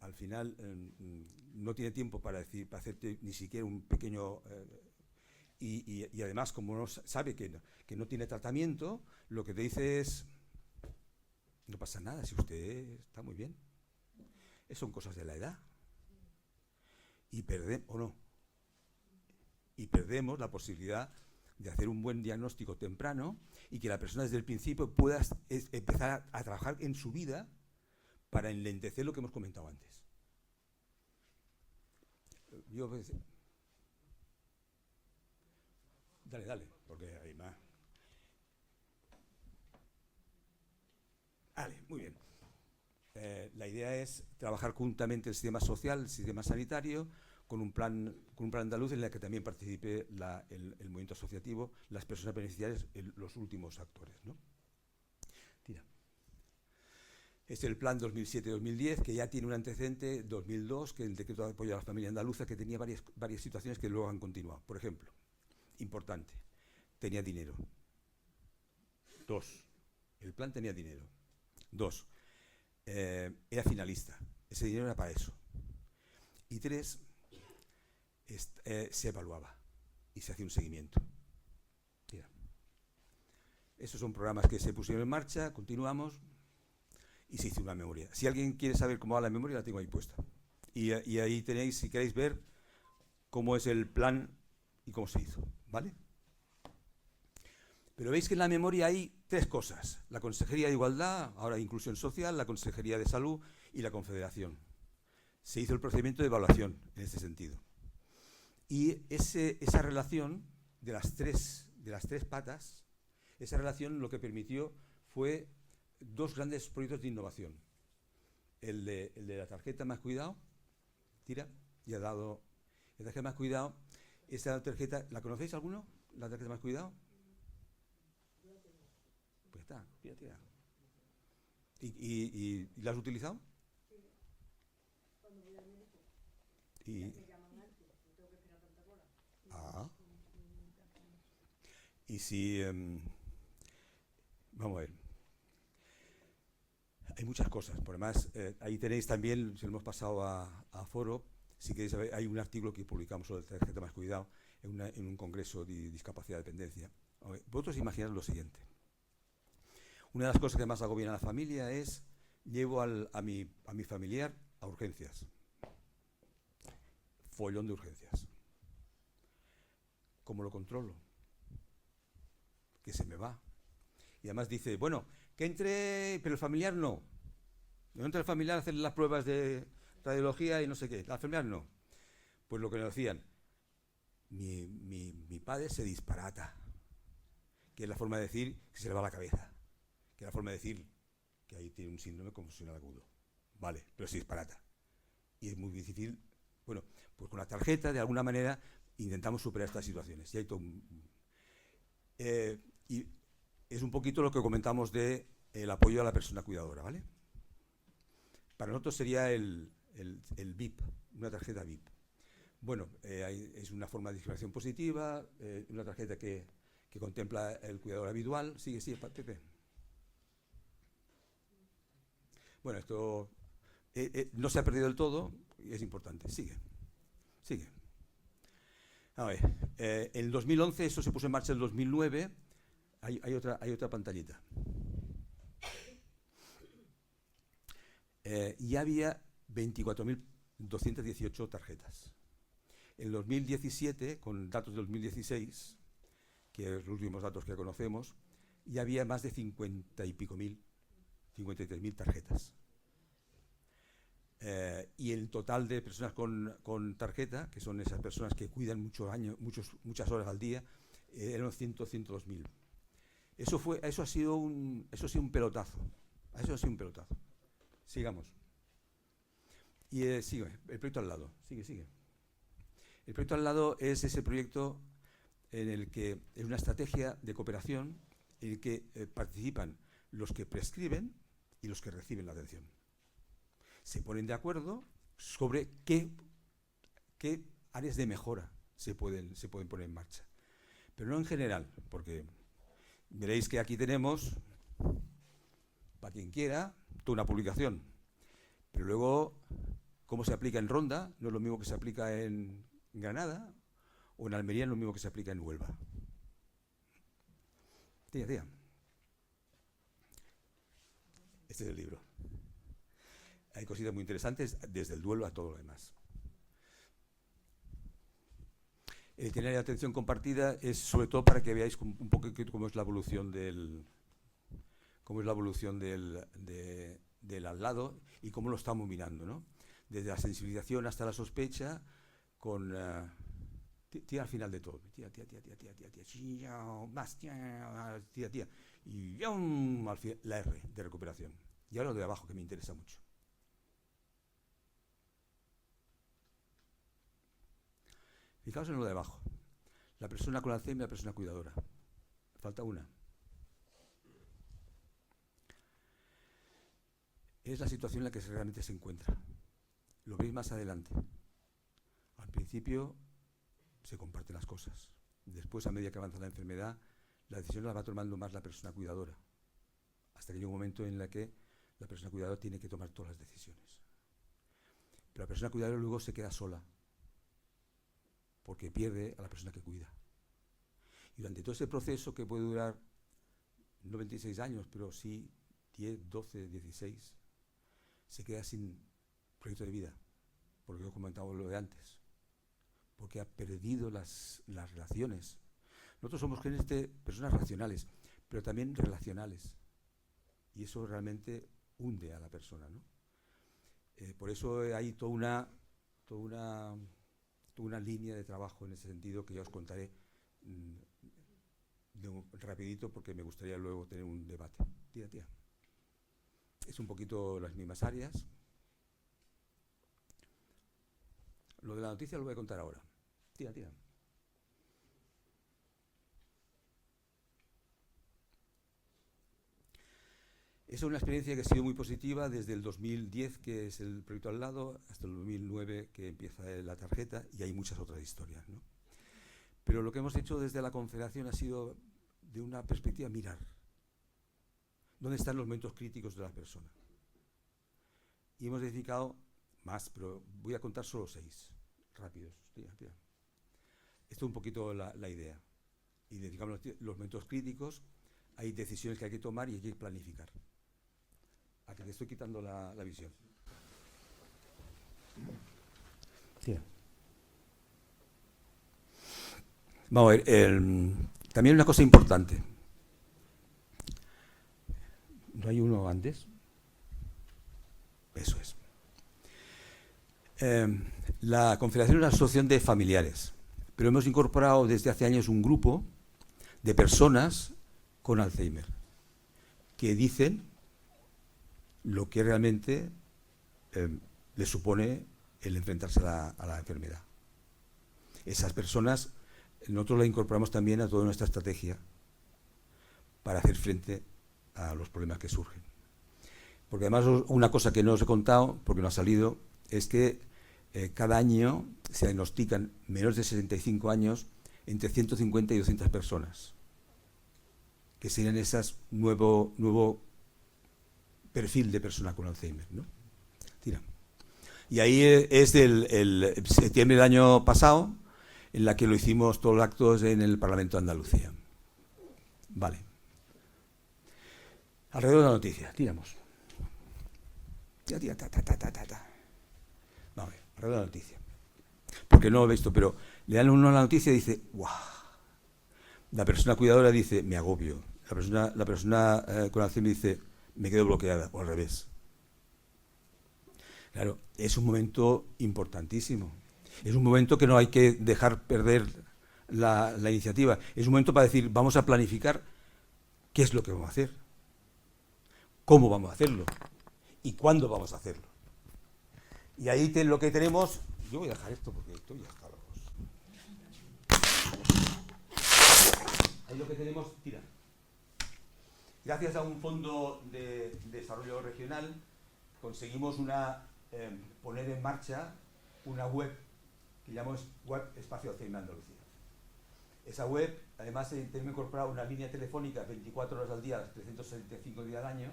[SPEAKER 2] al final no tiene tiempo para hacerte ni siquiera un pequeño... Y además, como no sabe que no tiene tratamiento, lo que te dice es, no pasa nada, si usted está muy bien. Son cosas de la edad. Y perdemos la posibilidad de hacer un buen diagnóstico temprano y que la persona desde el principio pueda empezar a trabajar en su vida para enlentecer lo que hemos comentado antes. Dale, porque hay más. Vale, muy bien. La idea es trabajar juntamente el sistema social, el sistema sanitario, con un plan andaluz en el que también participe el movimiento asociativo, las personas beneficiarias, los últimos actores, ¿no? Tira. Es el plan 2007-2010, que ya tiene un antecedente, 2002, que es el decreto de apoyo a la familia andaluza, que tenía varias situaciones que luego han continuado. Por ejemplo, importante, tenía dinero. 2, el plan tenía dinero. 2, era finalista, ese dinero era para eso. Y 3, se evaluaba y se hacía un seguimiento. Mira. Esos son programas que se pusieron en marcha, continuamos, y se hizo una memoria. Si alguien quiere saber cómo va la memoria, la tengo ahí puesta. Y ahí tenéis, si queréis ver cómo es el plan y cómo se hizo, ¿vale? Pero veis que en la memoria hay 3 cosas: la Consejería de Igualdad, ahora Inclusión Social, la Consejería de Salud y la Confederación. Se hizo el procedimiento de evaluación en este sentido. Y esa relación de las tres patas Esa relación lo que permitió fue dos grandes proyectos de innovación. El de la tarjeta Más Cuidado, tira, y ha dado la tarjeta Más Cuidado. Esa tarjeta, ¿la conocéis alguno? ¿La tarjeta Más Cuidado? Pues está, tira. ¿Y la has utilizado? Y, y si vamos a ver, hay muchas cosas. Por demás, ahí tenéis también, se lo hemos pasado a foro, si queréis saber, hay un artículo que publicamos sobre la tarjeta Más Cuidado en un congreso de discapacidad y dependencia. Vosotros imaginad lo siguiente. Una de las cosas que más agobian a la familia es, llevo a mi familiar a urgencias. Follón de urgencias. ¿Cómo lo controlo? Que se me va. Y además dice, bueno, que entre, pero el familiar no. No entra el familiar a hacer las pruebas de radiología y no sé qué. La familiar no. Pues lo que nos decían, mi padre se disparata. Que es la forma de decir que se le va la cabeza. Que es la forma de decir que ahí tiene un síndrome confusional agudo. Vale, pero se disparata. Y es muy difícil. Bueno, pues con la tarjeta, de alguna manera, intentamos superar estas situaciones. Y hay todo y es un poquito lo que comentamos de el apoyo a la persona cuidadora, ¿vale? Para nosotros sería el VIP, una tarjeta VIP. Bueno, es una forma de discriminación positiva, una tarjeta que contempla el cuidador habitual. Sigue, Pepe. Bueno, esto no se ha perdido del todo y es importante. Sigue. A ver, en 2011, eso se puso en marcha en 2009. Hay otra pantallita. Y había 24.218 tarjetas. En 2017, con datos de 2016, que es los últimos datos que conocemos, ya había más de 53.000 tarjetas. Y el total de personas con tarjeta, que son esas personas que cuidan muchas horas al día, eran 102.000. Eso ha sido un pelotazo. Sigamos. Y sigue, el proyecto al lado. Sigue. El proyecto al lado es ese proyecto en el que es una estrategia de cooperación en el que participan los que prescriben y los que reciben la atención. Se ponen de acuerdo sobre qué áreas de mejora se pueden poner en marcha. Pero no en general, porque veréis que aquí tenemos, para quien quiera, toda una publicación. Pero luego, cómo se aplica en Ronda, no es lo mismo que se aplica en Granada, o en Almería es lo mismo que se aplica en Huelva. Tía. Este es el libro. Hay cositas muy interesantes, desde el duelo a todo lo demás. El itinerario de atención compartida es sobre todo para que veáis un poco cómo es la evolución del al lado y cómo lo estamos mirando, ¿no? Desde la sensibilización hasta la sospecha, con tía al final de todo, tía, más tía, y al final, la R de recuperación. Y ahora lo de abajo, que me interesa mucho. Fijaos en lo de abajo. La persona con Alzheimer y la persona cuidadora. Falta una. Es la situación en la que realmente se encuentra. Lo veis más adelante. Al principio se comparten las cosas. Después, a medida que avanza la enfermedad, la decisión la va tomando más la persona cuidadora. Hasta que llega un momento en el que la persona cuidadora tiene que tomar todas las decisiones. Pero la persona cuidadora luego se queda sola, porque pierde a la persona que cuida. Y durante todo ese proceso, que puede durar no 26 años, pero sí 10, 12, 16, se queda sin proyecto de vida, porque os comentaba lo de antes, porque ha perdido las relaciones. Nosotros somos personas racionales, pero también relacionales, y eso realmente hunde a la persona, ¿no? Por eso hay toda una línea de trabajo en ese sentido que ya os contaré rapidito porque me gustaría luego tener un debate. Tira, tira. Es un poquito las mismas áreas. Lo de la noticia lo voy a contar ahora. Tira, tira. Es una experiencia que ha sido muy positiva desde el 2010, que es el proyecto al lado, hasta el 2009, que empieza la tarjeta, y hay muchas otras historias, ¿no? Pero lo que hemos hecho desde la Confederación ha sido, de una perspectiva, mirar dónde están los momentos críticos de la persona. Y hemos dedicado más, pero voy a contar solo 6, rápidos. Tira, tira. Esto es un poquito la idea. Y dedicamos los momentos críticos, hay decisiones que hay que tomar y hay que planificar. A que te estoy quitando la visión. Tira. Vamos a ver, también una cosa importante. ¿No hay uno antes? Eso es. La Confederación es una asociación de familiares, pero hemos incorporado desde hace años un grupo de personas con Alzheimer que dicen lo que realmente le supone el enfrentarse a la enfermedad. Esas personas nosotros la incorporamos también a toda nuestra estrategia para hacer frente a los problemas que surgen. Porque además una cosa que no os he contado, porque no ha salido, es que cada año se diagnostican menores de 65 años entre 150 y 200 personas, que serían esas nuevo perfil de persona con Alzheimer, ¿no? Tira. Y ahí es el septiembre del año pasado, en la que lo hicimos todos los actos en el Parlamento de Andalucía. Vale. Alrededor de la noticia, tiramos. Tira, ta. Vamos a ver, alrededor de la noticia. Porque no lo he visto, pero le dan uno la noticia y dice, ¡guau! La persona cuidadora dice, me agobio. La persona con Alzheimer dice, me quedo bloqueada, o al revés. Claro, es un momento importantísimo. Es un momento que no hay que dejar perder la iniciativa. Es un momento para decir, vamos a planificar qué es lo que vamos a hacer, cómo vamos a hacerlo y cuándo vamos a hacerlo. Y ahí lo que tenemos... Yo voy a dejar esto porque estoy hasta locos. Ahí lo que tenemos... Tira. Gracias a un fondo de desarrollo regional conseguimos poner en marcha una web que llamamos Web Espacio Alzheimer Andalucía. Esa web, además, tenemos incorporado una línea telefónica 24 horas al día, 365 días al año,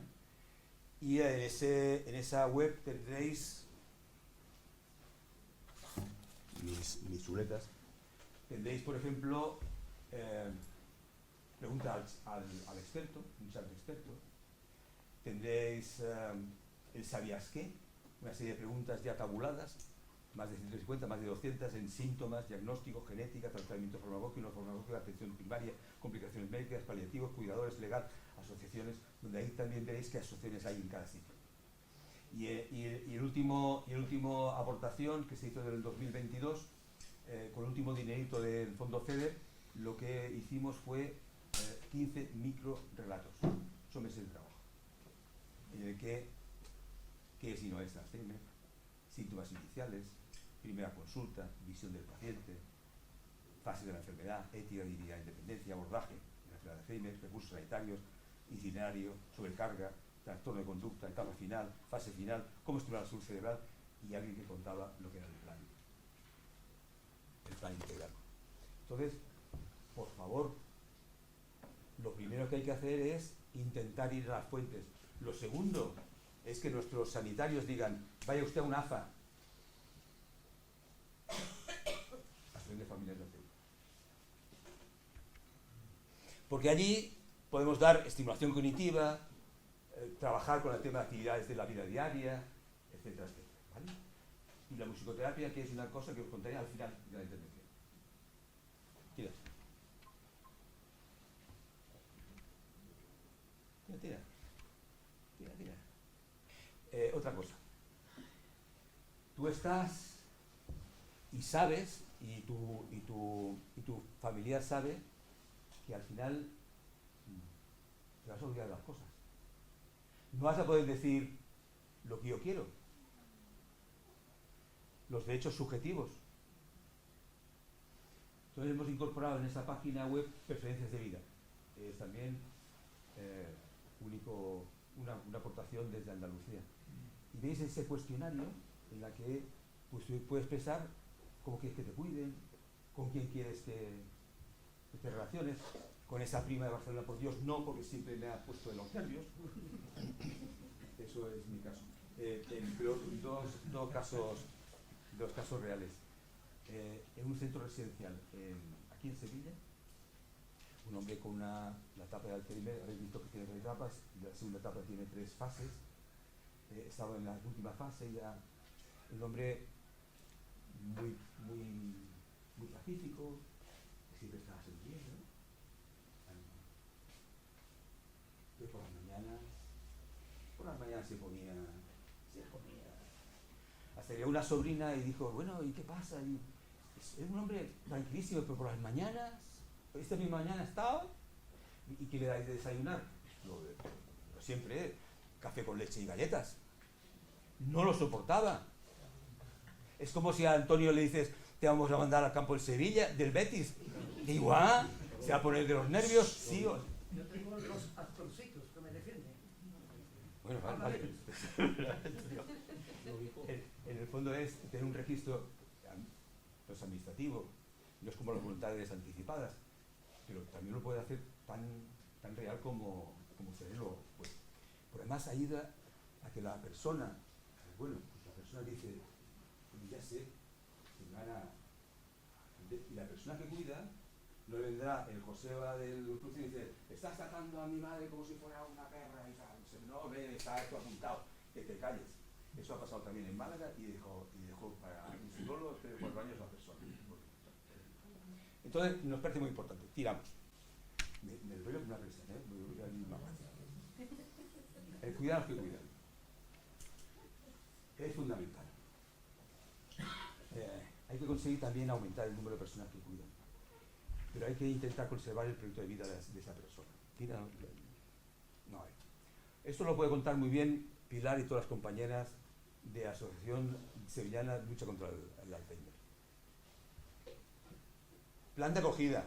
[SPEAKER 2] y en esa web tendréis mis chuletas. Tendréis, por ejemplo, pregunta al experto, un chat de experto. Tendréis el ¿sabías qué? Una serie de preguntas ya tabuladas, más de 150, más de 200 en síntomas, diagnóstico, genética, tratamiento farmacológico, atención primaria, complicaciones médicas, paliativos, cuidadores, legal, asociaciones, donde ahí también veréis qué asociaciones hay en cada sitio. Y el último aportación que se hizo en el 2022, con el último dinerito del fondo FEDER, lo que hicimos fue 15 micro-relatos. Son meses de trabajo. En el que, ¿qué es y no es Alzheimer? Síntomas iniciales, primera consulta, visión del paciente, fase de la enfermedad, ética, dignidad, independencia, abordaje de la enfermedad de Alzheimer, recursos sanitarios, itinerario, sobrecarga, trastorno de conducta, etapa final, fase final, cómo estimular la salud cerebral, y alguien que contaba lo que era el plan integral. Entonces, por favor, lo primero que hay que hacer es intentar ir a las fuentes. Lo segundo es que nuestros sanitarios digan, vaya usted a una AFA, Asociación de Familias de Alzheimer, porque allí podemos dar estimulación cognitiva, trabajar con el tema de actividades de la vida diaria, etcétera, etcétera, ¿vale? Y la musicoterapia, que es una cosa que os contaré al final de la intervención. Tira. Otra cosa. Tú estás y sabes, y tu familiar sabe, que al final te vas a olvidar de las cosas. No vas a poder decir lo que yo quiero. Los derechos subjetivos. Entonces hemos incorporado en esta página web preferencias de vida. Es también una aportación desde Andalucía. Y veis ese cuestionario en la que pues, puedes expresar cómo quieres que te cuiden, con quién quieres que te relaciones, con esa prima de Barcelona, por Dios, no, porque siempre me ha puesto de los nervios. Eso es mi caso. Pero dos casos reales. En un centro residencial aquí en Sevilla, un hombre con la etapa de Alzheimer, habéis visto que tiene 3 etapas, y la segunda etapa tiene 3 fases. Estaba en la última fase y ya el hombre muy pacífico, que siempre estaba sonriendo, que por las mañanas se ponía hasta que una sobrina y dijo, bueno, ¿y qué pasa? Y es un hombre tranquilísimo, pero por las mañanas, esta misma mañana estaba, ¿y qué le dais de desayunar? Lo siempre, café con leche y galletas. No lo soportaba. Es como si a Antonio le dices, te vamos a mandar al campo del Sevilla, del Betis. Digo, se va a poner de los nervios, sí.
[SPEAKER 3] Yo tengo los actorcitos que me defienden.
[SPEAKER 2] Bueno, vale. En el fondo es tener un registro pues, administrativo, no es como las voluntades anticipadas, pero también lo puede hacer tan real como tenerlo. Pues. Por además ayuda a que la persona, bueno, pues la persona dice, ya sé, se gana, y la persona que cuida, no le vendrá el Joseba del cruce y dice, estás tratando a mi madre como si fuera una perra y tal. No, ve, está esto apuntado, que te calles. Eso ha pasado también en Málaga y dejó para un psicólogo 3 o 4 años la persona. Entonces, nos parece muy importante. Tiramos. Me duele una risa, voy a ir más fácil. El cuidar a los que cuidan. Es fundamental. Hay que conseguir también aumentar el número de personas que cuidan. Pero hay que intentar conservar el proyecto de vida de esa persona. No hay. Esto lo puede contar muy bien Pilar y todas las compañeras de Asociación Sevillana Lucha contra el Alzheimer. Plan de acogida.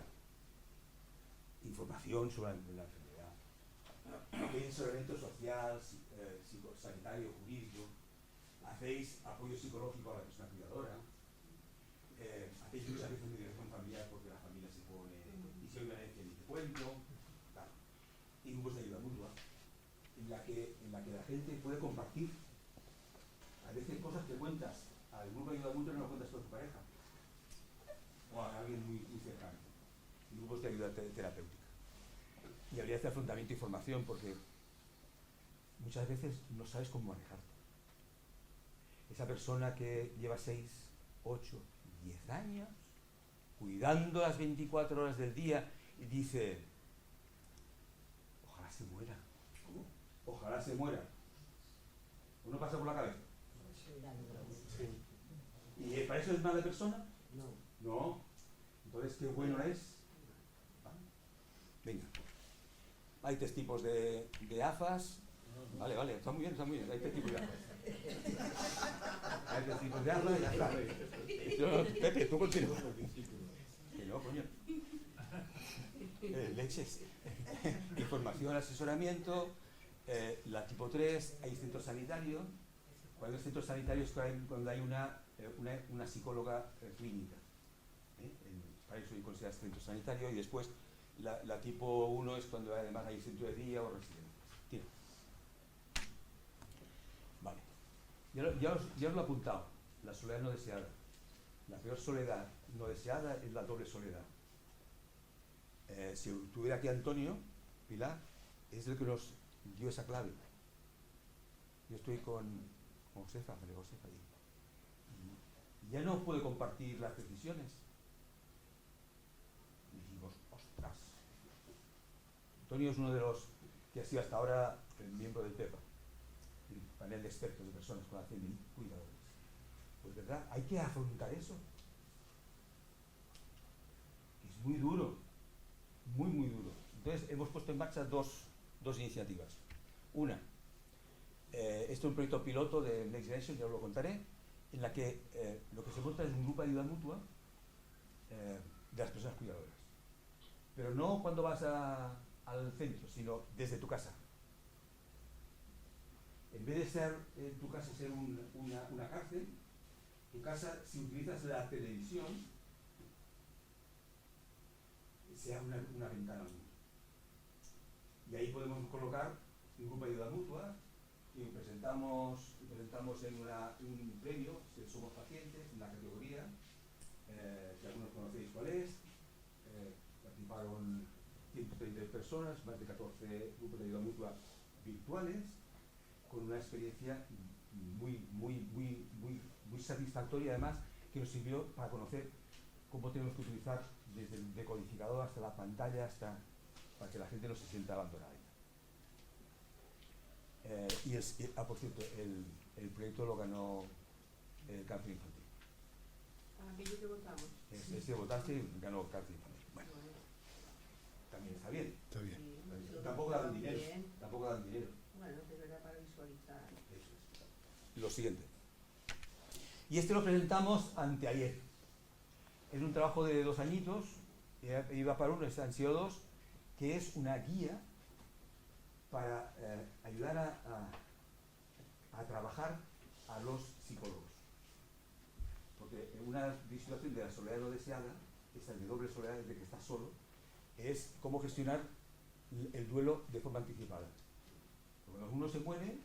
[SPEAKER 2] Información sobre la enfermedad. Asesoramiento social, sanitario, jurídico. Hacéis apoyo psicológico a la persona cuidadora. Hacéis muchas veces mediación familiar porque la familia se pone y si hay una herencia ni te cuento. Claro. Y grupos de ayuda mutua en la que la gente puede compartir. A veces cosas que cuentas al grupo de ayuda mutua no lo cuentas con tu pareja o a alguien muy cercano. Grupos de ayuda terapéutica. Y habría este afrontamiento y formación porque muchas veces no sabes cómo manejarte. Esa persona que lleva 6, 8, 10 años cuidando las 24 horas del día y dice, ojalá se muera. Ojalá se muera. ¿Uno pasa por la cabeza? Sí. ¿Y para eso es mala persona? No. Entonces, ¿qué bueno es? Venga. Hay 3 tipos de AFAS. Vale, está muy bien. Hay 3 tipos de AFAS. Hay 3 tipos de AFAS y ya está. Pepe, tú continúa. Que no, coño. Leches. Información, asesoramiento. La tipo 3, hay centros sanitarios. Cuando hay centros sanitarios, cuando hay una psicóloga clínica. Para eso consideras centro sanitario. Y después, la tipo 1 es cuando además hay centro de día o residencias. Tira. Vale. Ya os lo he apuntado. La soledad no deseada. La peor soledad no deseada es la doble soledad. Si tuviera aquí Antonio, Pilar, es el que nos dio esa clave. Yo estoy con Josefa, María Josefa, y ya no puede compartir las decisiones. Y dijimos, ostras. Antonio es uno de los que ha sido hasta ahora el miembro del PEPA, el panel de expertos de personas con Alzheimer y cuidadores. Pues verdad, hay que afrontar eso. Es muy duro, muy, muy duro. Entonces hemos puesto en marcha dos iniciativas. Una, esto es un proyecto piloto de Next Generation, ya os lo contaré, en la que lo que se monta es un grupo de ayuda mutua de las personas cuidadoras. Pero no cuando vas al centro, sino desde tu casa. En vez de ser tu casa ser una cárcel, tu casa, si utilizas la televisión, sea una ventana al mundo. Y ahí podemos colocar un grupo de ayuda mutua y presentamos en un premio, si somos pacientes, en la categoría, que algunos conocéis cuál es. Participaron 130 personas, más de 14 grupos de ayuda mutua virtuales, con una experiencia muy satisfactoria, además, que nos sirvió para conocer cómo tenemos que utilizar desde el decodificador hasta la pantalla, para que la gente no se sienta abandonada. Por cierto, el proyecto lo ganó el cáncer infantil.
[SPEAKER 4] Aquello que votamos.
[SPEAKER 2] Ese votaste y ganó cáncer infantil. Bueno, también está bien.
[SPEAKER 1] Está bien.
[SPEAKER 4] Sí,
[SPEAKER 2] Tampoco dan dinero.
[SPEAKER 4] bien.
[SPEAKER 2] Tampoco dan dinero.
[SPEAKER 4] Bueno, pero era para visualizar.
[SPEAKER 2] Eso es. Lo siguiente. Y este lo presentamos anteayer. Es un trabajo de 2 añitos, iba para uno, han sido 2, que es una guía para ayudar a trabajar a los psicólogos. Porque una situación de la soledad no deseada, esa de doble soledad de que estás solo, es cómo gestionar el duelo de forma anticipada. Cuando uno se muere,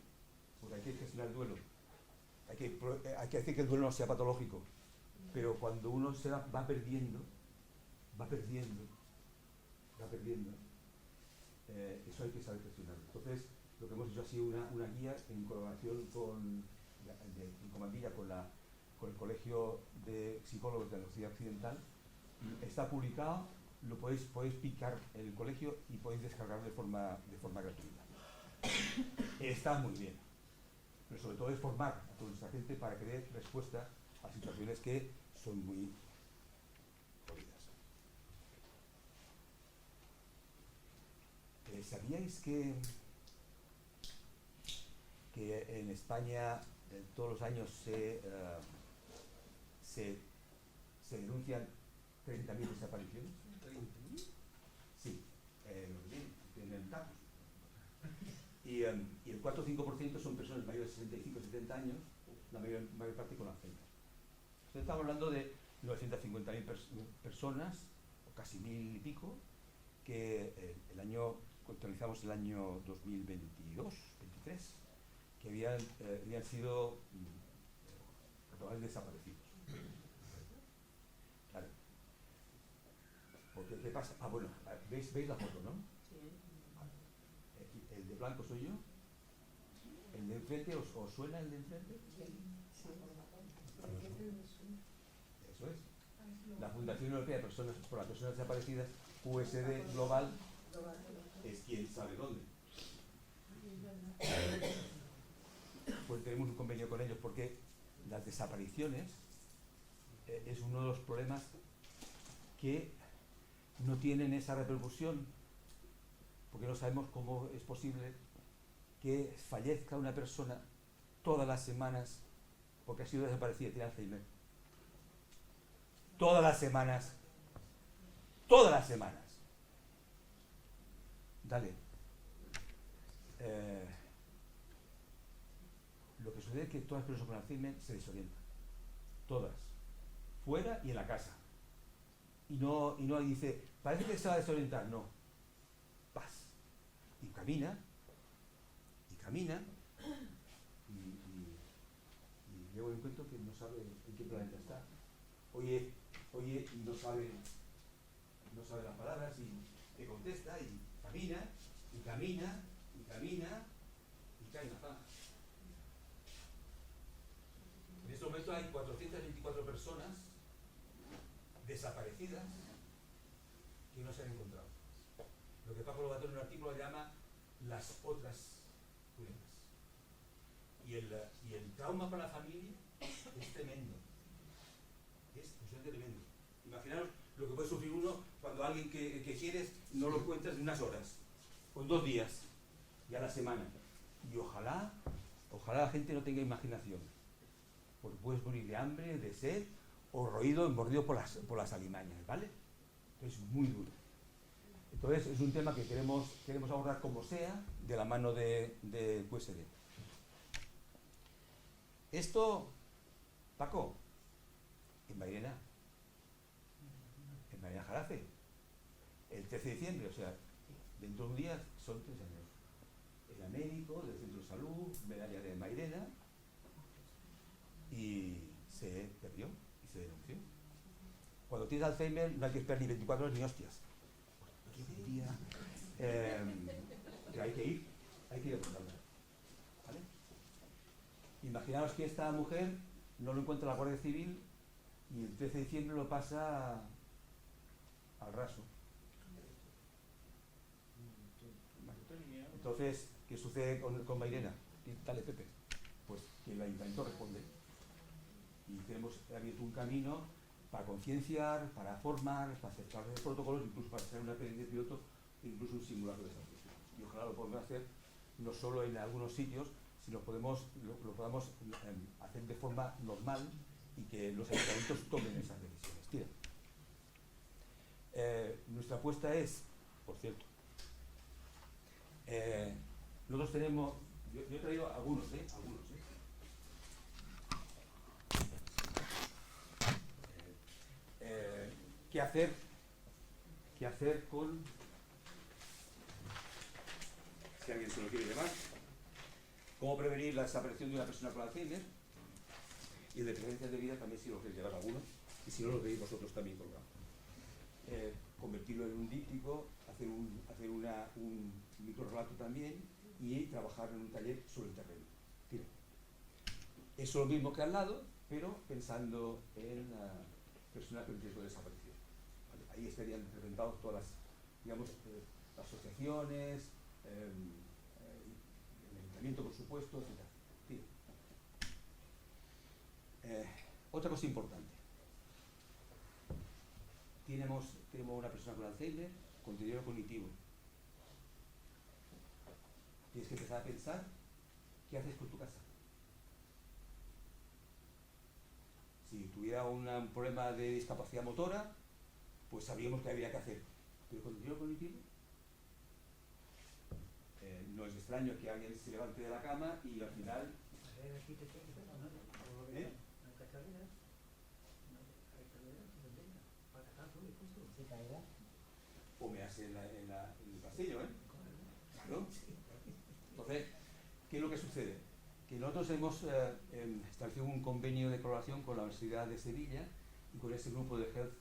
[SPEAKER 2] pues hay que gestionar el duelo. Hay que hacer que el duelo no sea patológico. Pero cuando uno va perdiendo, eso hay que saber gestionarlo. Entonces, lo que hemos hecho ha sido una guía en colaboración en Comandilla con el Colegio de Psicólogos de Andalucía Occidental. Está publicado, lo podéis picar en el colegio y podéis descargarlo de forma gratuita. Está muy bien, pero sobre todo es formar a toda nuestra gente para que dé respuesta a situaciones que son muy jodidas. ¿Sabíais que en España todos los años se denuncian 30.000 desapariciones? ¿30.000? Sí, en el TAP. Y el 4 o 5% son personas mayores de 65 o 70 años, la mayor parte con Alzheimer. Entonces estamos hablando de 950.000 personas, o casi 1.000 y pico, que contabilizamos el año 2022, 23, que habían sido catalogados desaparecidos. Claro. Porque, ¿qué pasa? Bueno, ¿veis la foto, no?
[SPEAKER 4] Sí.
[SPEAKER 2] ¿El de blanco soy yo? ¿El de enfrente os suena el de enfrente?
[SPEAKER 4] Sí.
[SPEAKER 2] Eso es. La Fundación Europea por las Personas Desaparecidas, USD Global, es quien sabe dónde. Pues tenemos un convenio con ellos porque las desapariciones es uno de los problemas que no tienen esa repercusión, porque no sabemos cómo es posible que fallezca una persona todas las semanas porque ha sido desaparecida y tiene Alzheimer. Todas las semanas. Dale. Lo que sucede es que todas las personas con Alzheimer se desorientan. Todas. Fuera y en la casa. Y no dice, parece que se va a desorientar. No. Paz. Y camina. Y luego encuentro que no sabe en qué planeta está. Oye, y no sabe las palabras y te contesta y camina y cae en la fama. En este momento hay 424 personas desaparecidas que no se han encontrado. Lo que Paco Lobato en un artículo llama las otras cuentas. Y el trauma para la familia es tremendo. Es tremendo. Imaginaos lo que puede sufrir uno cuando alguien que quieres no lo cuentas de unas horas, o 2 días, y a la semana. Y ojalá la gente no tenga imaginación, porque puedes morir de hambre, de sed, o roído, mordido por las alimañas, ¿vale? Es muy duro. Entonces es un tema que queremos abordar como sea, de la mano de QSD. Esto, Paco, en Mairena Jarafe, el 13 de diciembre, o sea, dentro de un día son 3 años. Era médico del centro de salud, medalla de Mairena, y se perdió y se denunció. Cuando tienes Alzheimer no hay que esperar ni 24 horas ni hostias. ¿Qué día? Pero hay que ir a contarla, ¿vale? Imaginaos que esta mujer no lo encuentra la Guardia Civil y el 13 de diciembre lo pasa al raso. Entonces, ¿qué sucede con Mairena? Dale, Pepe. Pues que el ayuntamiento responde. Y hemos abierto un camino para concienciar, para formar, para aceptar los protocolos, incluso para hacer una experiencia de piloto, incluso un simulacro de estas cosas. Y ojalá lo podamos hacer no solo en algunos sitios, sino lo podamos hacer de forma normal y que los ayuntamientos tomen esas decisiones. Tira. Nuestra apuesta es, por cierto, nosotros tenemos, yo he traído algunos, ¿qué hacer con, si alguien se lo quiere llevar, cómo prevenir la desaparición de una persona con Alzheimer, y el de preferencias de vida también si lo queréis llevar alguno, y si no lo veis vosotros también colgado. Convertirlo en un díptico, hacer un microrelato también y trabajar en un taller sobre el terreno. Tira. Eso es lo mismo que al lado, pero pensando en personas en riesgo de desaparición. ¿Vale? Ahí estarían representados todas las, digamos, asociaciones, el ayuntamiento, por supuesto, etc. Tira. Otra cosa importante. Tenemos una persona con Alzheimer con deterioro cognitivo. Tienes que empezar a pensar qué haces con tu casa. Si tuviera un problema de discapacidad motora, pues sabríamos qué habría que hacer. Pero con deterioro cognitivo, no es extraño que alguien se levante de la cama y al final... O me hace en el pasillo, Claro. Entonces, ¿qué es lo que sucede? Que nosotros hemos establecido un convenio de colaboración con la Universidad de Sevilla y con ese grupo de Health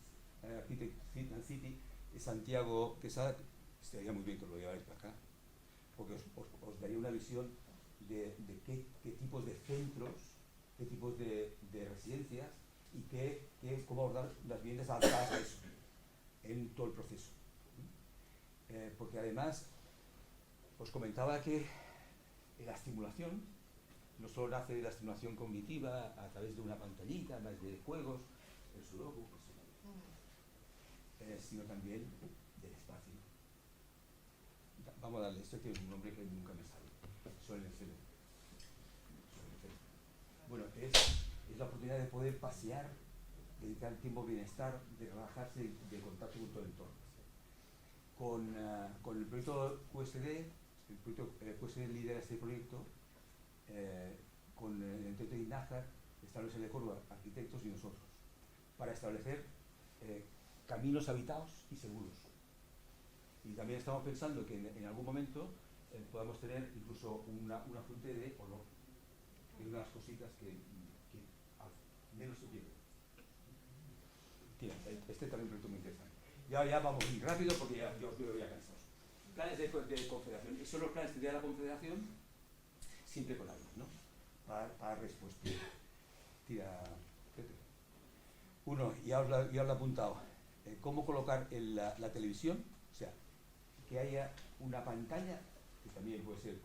[SPEAKER 2] Architect and City de Santiago Quesada. Estaría muy bien que lo lleváis para acá, porque os daría una visión de qué tipos de centros, qué tipos de residencias y cómo abordar las viviendas adaptadas a eso en todo el proceso. Porque además os comentaba que la estimulación no solo nace de la estimulación cognitiva a través de una pantallita, más de juegos, el sudoku, sino también del espacio. Vamos a darle, esto tiene un nombre que nunca me sale, Sol en el cielo. Bueno, es la oportunidad de poder pasear, dedicar tiempo a bienestar, de relajarse, de contacto con todo el entorno. Con el proyecto QSD, QSD lidera este proyecto, con el Entente de INAJAR, establece de Córdoba, arquitectos y nosotros, para establecer caminos habitados y seguros. Y también estamos pensando que en algún momento podamos tener incluso una fuente de olor, que es una de las cositas que menos se pierde. Tira, este también es un proyecto muy interesante. Ya vamos muy rápido porque ya os veo ya cansados. Planes de confederación. Esos son los planes que da la confederación, siempre con algo, ¿no? Para respuesta. Tira, Pepe. Uno, ya os lo he apuntado. Cómo colocar la televisión, o sea, que haya una pantalla, que también puede ser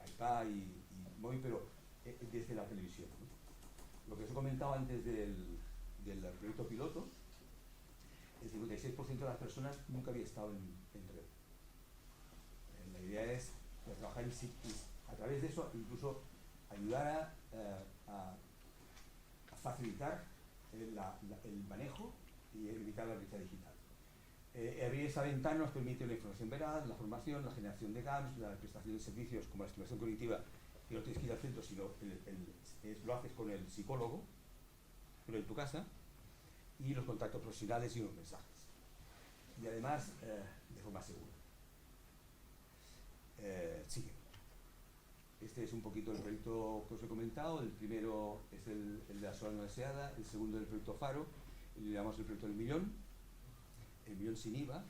[SPEAKER 2] iPad y móvil, pero desde la televisión, ¿no? Lo que os he comentado antes del proyecto piloto, el 56% de las personas nunca había estado en red. La idea es trabajar a través de eso, incluso ayudar a facilitar el manejo y evitar la brecha digital. Abrir esa ventana nos permite la información veraz, la formación, la generación de GAMS, la prestación de servicios como la estimulación cognitiva, que no tienes que ir al centro, sino lo haces con el psicólogo, pero en tu casa, y los contactos profesionales y los mensajes. Y además, de forma segura. Sigue. Este es un poquito el proyecto que os he comentado. El primero es el de la sola no deseada, el segundo es el proyecto Faro, y le llamamos el proyecto del millón. El millón sin IVA,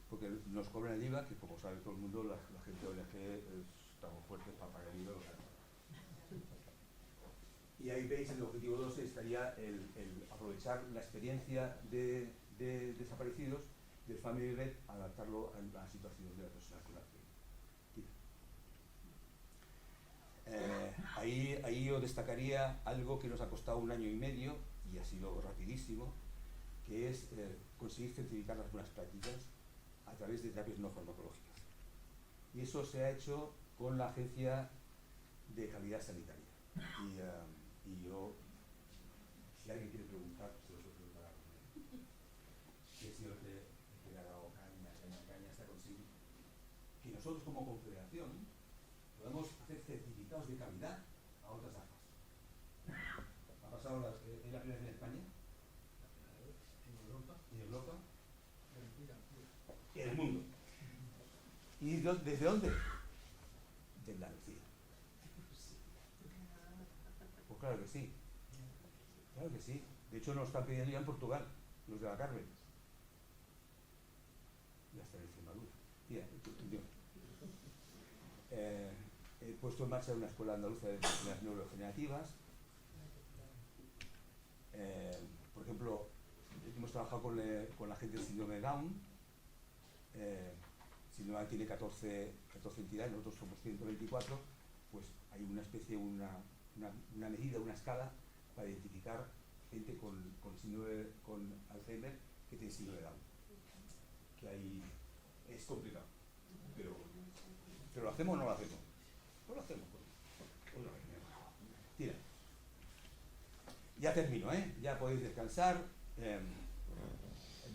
[SPEAKER 2] porque nos cobran el IVA, que como sabe todo el mundo, la gente de ONG estamos fuertes para pagar el IVA. Y ahí veis, en el objetivo 2 estaría el aprovechar la experiencia de desaparecidos del Family Red, adaptarlo a la situación de la persona con Alzheimer. Ahí os destacaría algo que nos ha costado 1 año y medio, y ha sido rapidísimo, que es conseguir certificar las buenas prácticas a través de terapias no farmacológicas. Y eso se ha hecho con la Agencia de Calidad Sanitaria. Y yo, si alguien quiere preguntar, se lo puedo preguntar a René, que ha sido el que le ha dado caña hasta conseguir que nosotros como confederación podemos hacer certificados de calidad a otras AFAS. Ha pasado ¿es la primera vez en España? En Europa y en el mundo. ¿Y desde dónde? De Andalucía. Pues claro que sí. Claro que sí. De hecho nos están pidiendo ya en Portugal, los de la Carmen. Y hasta en Extremadura. Mira, he puesto en marcha una escuela andaluza de disciplinas neurodegenerativas. Por ejemplo, hemos trabajado con la gente del síndrome de Down. Síndrome de Down tiene 14 entidades, nosotros somos 124, pues hay una especie, una medida, una escala para identificar gente con Alzheimer que tiene síndrome de Down. Que ahí es complicado, pero ¿lo hacemos o no lo hacemos? No lo hacemos. Pues tira. Ya termino, ya podéis descansar.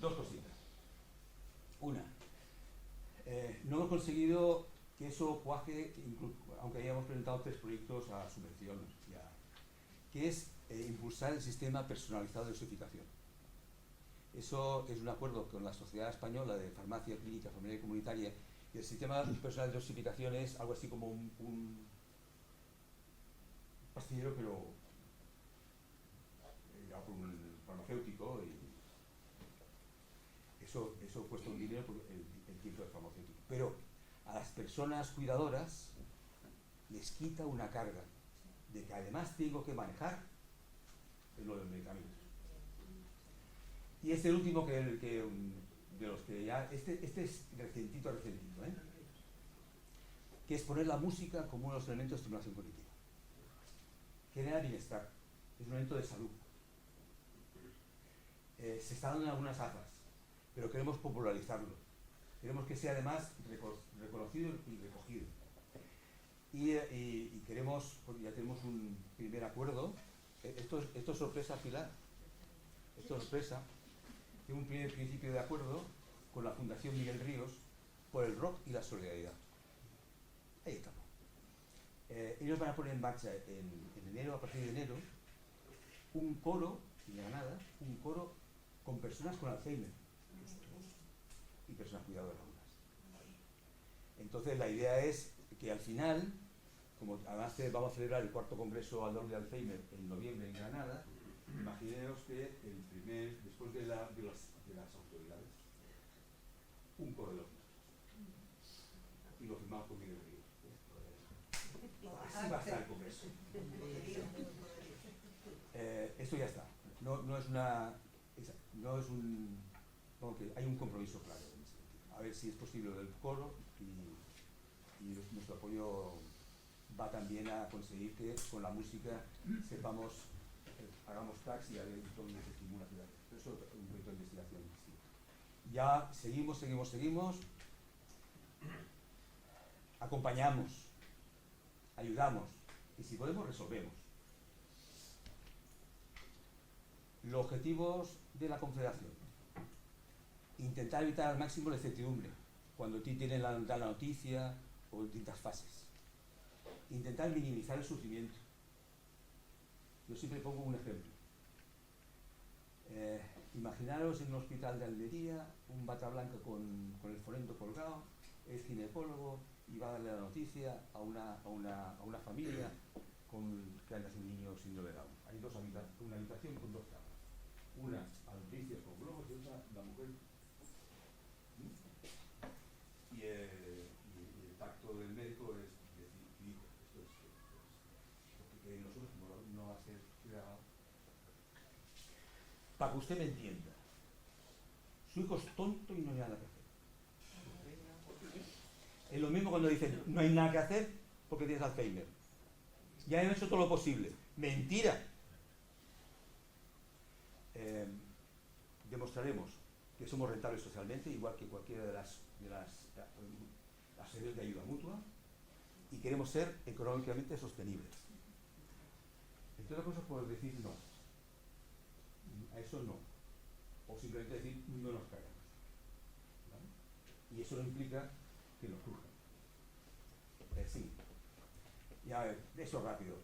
[SPEAKER 2] 2 cositas. Una, no hemos conseguido que eso cuaje, aunque hayamos presentado 3 proyectos a subvención, que es impulsar el sistema personalizado de dosificación. Eso es un acuerdo con la Sociedad Española de Farmacia Clínica, Familiar y Comunitaria, y el sistema personal de dosificación es algo así como un pastillero, pero por un farmacéutico, y eso cuesta un dinero por el tiempo del farmacéutico. Pero a las personas cuidadoras les quita una carga de que además tengo que manejar lo del medicamento. Y este último de los que ya, este es recentito, que es poner la música como uno de los elementos de estimulación cognitiva. Genera bienestar, es un elemento de salud. Se está dando en algunas AFAS, pero queremos popularizarlo. Queremos que sea además reconocido y recogido. Y queremos, porque ya tenemos un primer acuerdo. Esto es sorpresa, Pilar. Esto es sorpresa. Tengo un primer principio de acuerdo con la Fundación Miguel Ríos por el rock y la solidaridad. Ahí estamos. Ellos van a poner en marcha en enero, a partir de enero, un coro en Granada, un coro con personas con Alzheimer y personas cuidadoras. Entonces la idea es que al final, como además vamos a celebrar el 4º Congreso Andaluz de Alzheimer en noviembre en Granada, imaginaos que después de las autoridades, un coro de los nuestros. Y lo firmamos con Miguel Ríos. Así va a estar el Congreso. Esto ya está. Hay un compromiso claro en ese sentido. A ver si es posible del coro, y nuestro apoyo va también a conseguir que con la música sepamos hagamos tags y hay donde se estimula la ciudad. Pero eso es un proyecto de investigación distinto. Ya seguimos. Acompañamos, ayudamos y si podemos resolvemos. Los objetivos de la Confederación: intentar evitar al máximo la incertidumbre cuando tienen la noticia o en distintas fases. Intentar minimizar el sufrimiento. Yo siempre pongo un ejemplo. Imaginaros en un hospital de Almería, un bata blanca con el forendo colgado, es ginecólogo y va a darle la noticia a una familia que anda un niño síndrome de Down. Hay una habitación con 2 camas. Una a noticias con globos y otra la mujer. Y el pacto del médico es decir, hijo, esto es porque nosotros no va a ser grabado. Para que usted me entienda, su hijo es tonto y no hay nada que hacer. Es lo mismo cuando dicen no hay nada que hacer porque tienes Alzheimer. Ya han hecho todo lo posible. Mentira. Demostraremos que somos rentables socialmente, igual que cualquiera de las series de ayuda mutua, y queremos ser económicamente sostenibles. Entre otras cosas, por decir no. A eso no. O simplemente decir no nos cagamos. ¿Vale? Y eso no implica que nos cruzcan. Sí. Y a ver, eso rápido.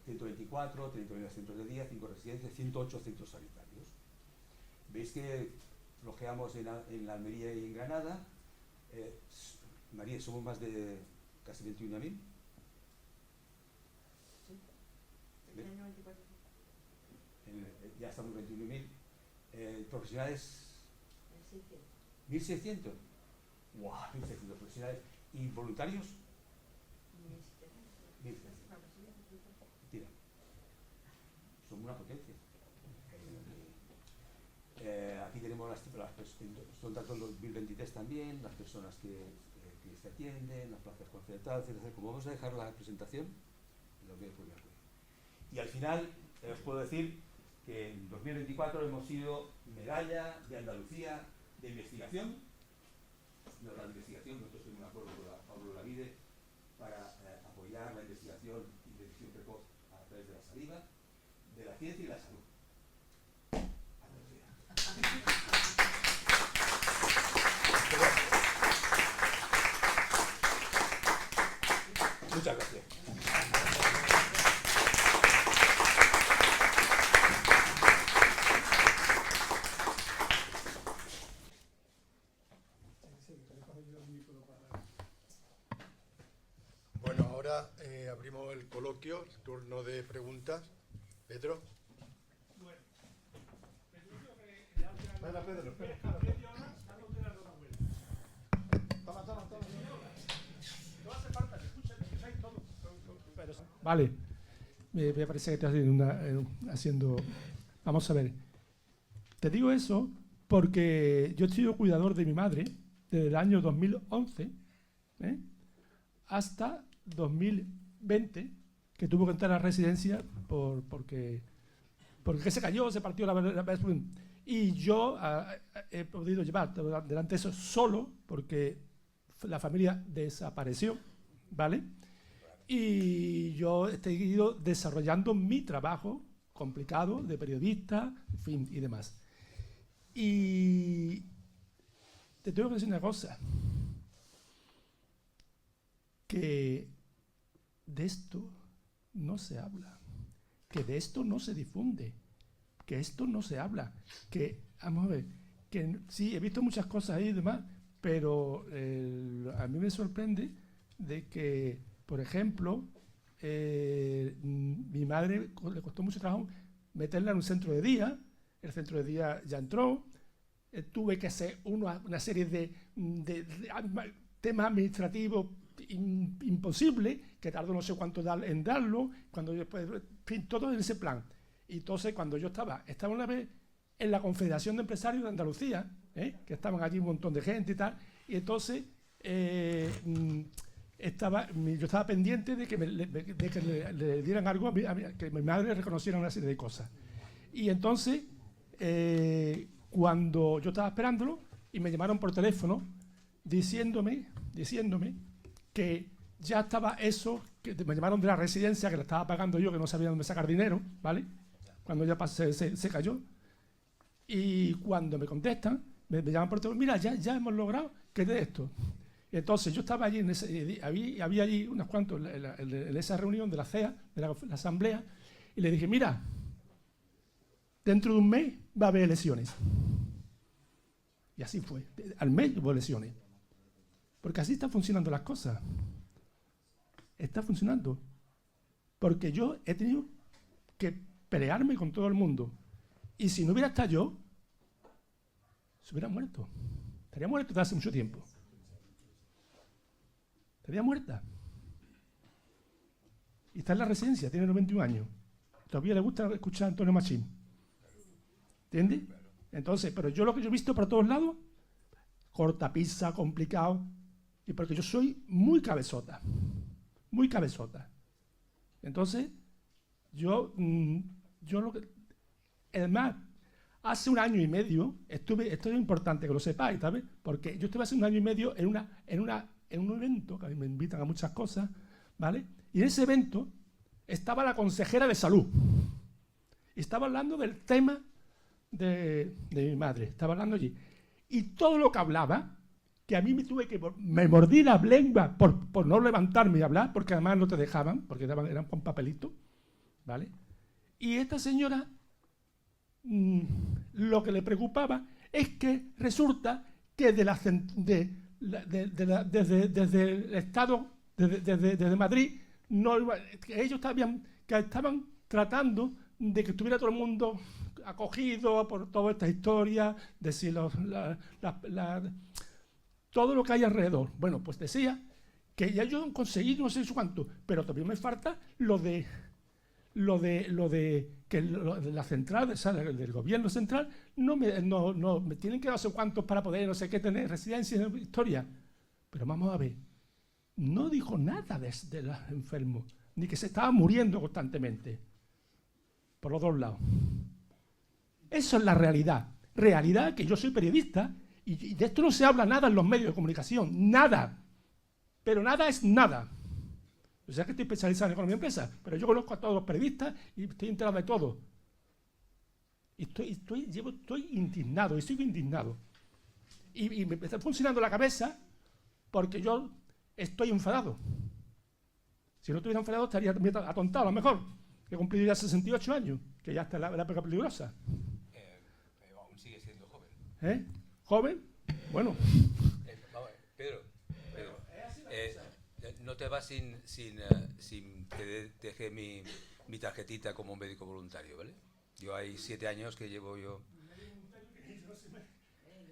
[SPEAKER 2] 124, 39 centros de día, 5 residencias, 108 centros sanitarios. Veis que flojeamos en la Almería y en Granada. María, somos más de casi 21.000.
[SPEAKER 4] Sí. El año 24.
[SPEAKER 2] Ya estamos 21.000. Profesionales.
[SPEAKER 4] 600.
[SPEAKER 2] 1.600. ¡Guau! 1.600 profesionales. ¿Y voluntarios? 1.700. Tira. Somos una potencia. Aquí tenemos son datos del 2023 también, las personas que se atienden, las plazas concertadas, etc. Como vamos a dejar la presentación, lo voy a poner aquí. Y al final, os puedo decir que en 2024 hemos sido medalla de Andalucía de investigación. Nosotros tenemos un acuerdo con Pablo Lavide para apoyar la investigación y detección precoz a través de la saliva, de la ciencia y la salud. Muchas gracias.
[SPEAKER 1] Bueno, ahora abrimos el coloquio, el turno de preguntas. Pedro.
[SPEAKER 3] Bueno, Pedro, espera. No hace falta que escuchen, que sabéis todo. Vale, me parece que estoy haciendo... Vamos a ver. Te digo eso porque yo he sido cuidador de mi madre desde el año 2011 hasta 2020, que tuvo que entrar a la residencia porque se cayó, se partió la y yo he podido llevar delante eso solo porque la familia desapareció, ¿vale? Y yo he seguido desarrollando mi trabajo complicado de periodista, en fin, y demás. Y te tengo que decir una cosa, que de esto no se habla, que de esto no se difunde, que esto no se habla, que, vamos a ver, que sí, he visto muchas cosas ahí y demás, pero a mí me sorprende de que, por ejemplo, mi madre le costó mucho trabajo meterla en un centro de día, el centro de día ya entró, tuve que hacer una serie de temas administrativos imposibles, que tardó no sé cuánto en darlo, cuando después, en fin, todo en ese plan. Y entonces, cuando yo estaba una vez en la Confederación de Empresarios de Andalucía, que estaban allí un montón de gente y tal, y entonces yo estaba pendiente de que, le dieran algo, que mi madre reconociera una serie de cosas. Y entonces, cuando yo estaba esperándolo, y me llamaron por teléfono diciéndome que ya estaba eso, que me llamaron de la residencia, que la estaba pagando yo, que no sabía dónde sacar dinero, ¿vale? Cuando ya se cayó. Y cuando me contestan, me llaman por teléfono, mira, ya hemos logrado que de esto. Y entonces yo estaba allí, había allí unos cuantos en esa reunión de la CEA, de la asamblea, y le dije, mira, dentro de un mes va a haber elecciones. Y así fue. Al mes hubo elecciones. Porque así están funcionando las cosas. Está funcionando. Porque yo he tenido que pelearme con todo el mundo. Y si no hubiera estado yo, se hubiera muerto. Estaría muerto desde hace mucho tiempo. Estaría muerta. Y está en la residencia, tiene 91 años. Todavía le gusta escuchar a Antonio Machín. ¿Entiendes? Entonces, pero yo lo que yo he visto por todos lados, cortapisa, complicado, y porque yo soy muy cabezota. Muy cabezota. Entonces, yo lo que... Además, hace 1 año y medio, esto es importante que lo sepáis, ¿sabes? Porque yo estuve hace 1 año y medio en un evento, que a mí me invitan a muchas cosas, ¿vale? Y en ese evento estaba la consejera de salud. Y estaba hablando del tema de mi madre, estaba hablando allí. Y todo lo que hablaba, que a mí me mordí la lengua por no levantarme y hablar, porque además no te dejaban, porque eran con papelito, ¿vale? Y esta señora, lo que le preocupaba es que resulta que desde el Estado, desde Madrid, que ellos estaban tratando de que estuviera todo el mundo acogido por toda esta historia, de si todo lo que hay alrededor. Bueno, pues decía que ya yo he conseguido no sé cuánto, pero todavía me falta lo de la central, o sea, del gobierno central, no me tienen que dar no sé cuántos para poder no sé qué tener residencia en historia. Pero vamos a ver, no dijo nada de los enfermos, ni que se estaban muriendo constantemente, por los dos lados. Eso es la realidad. Realidad que yo soy periodista y de esto no se habla nada en los medios de comunicación, nada. Pero nada es nada. O sea que estoy especializado en economía de empresas, pero yo conozco a todos los periodistas y estoy enterado de todo. Y estoy indignado y sigo indignado. Y me está funcionando la cabeza porque yo estoy enfadado. Si no estuviera enfadado estaría atontado a lo mejor, que he cumplido ya 68 años, que ya está en la época peligrosa.
[SPEAKER 2] Aún sigue siendo joven.
[SPEAKER 3] ¿Joven? Bueno.
[SPEAKER 2] Pedro, no te vas sin que deje mi tarjetita como médico voluntario, ¿vale? Yo hay 7 años que llevo yo...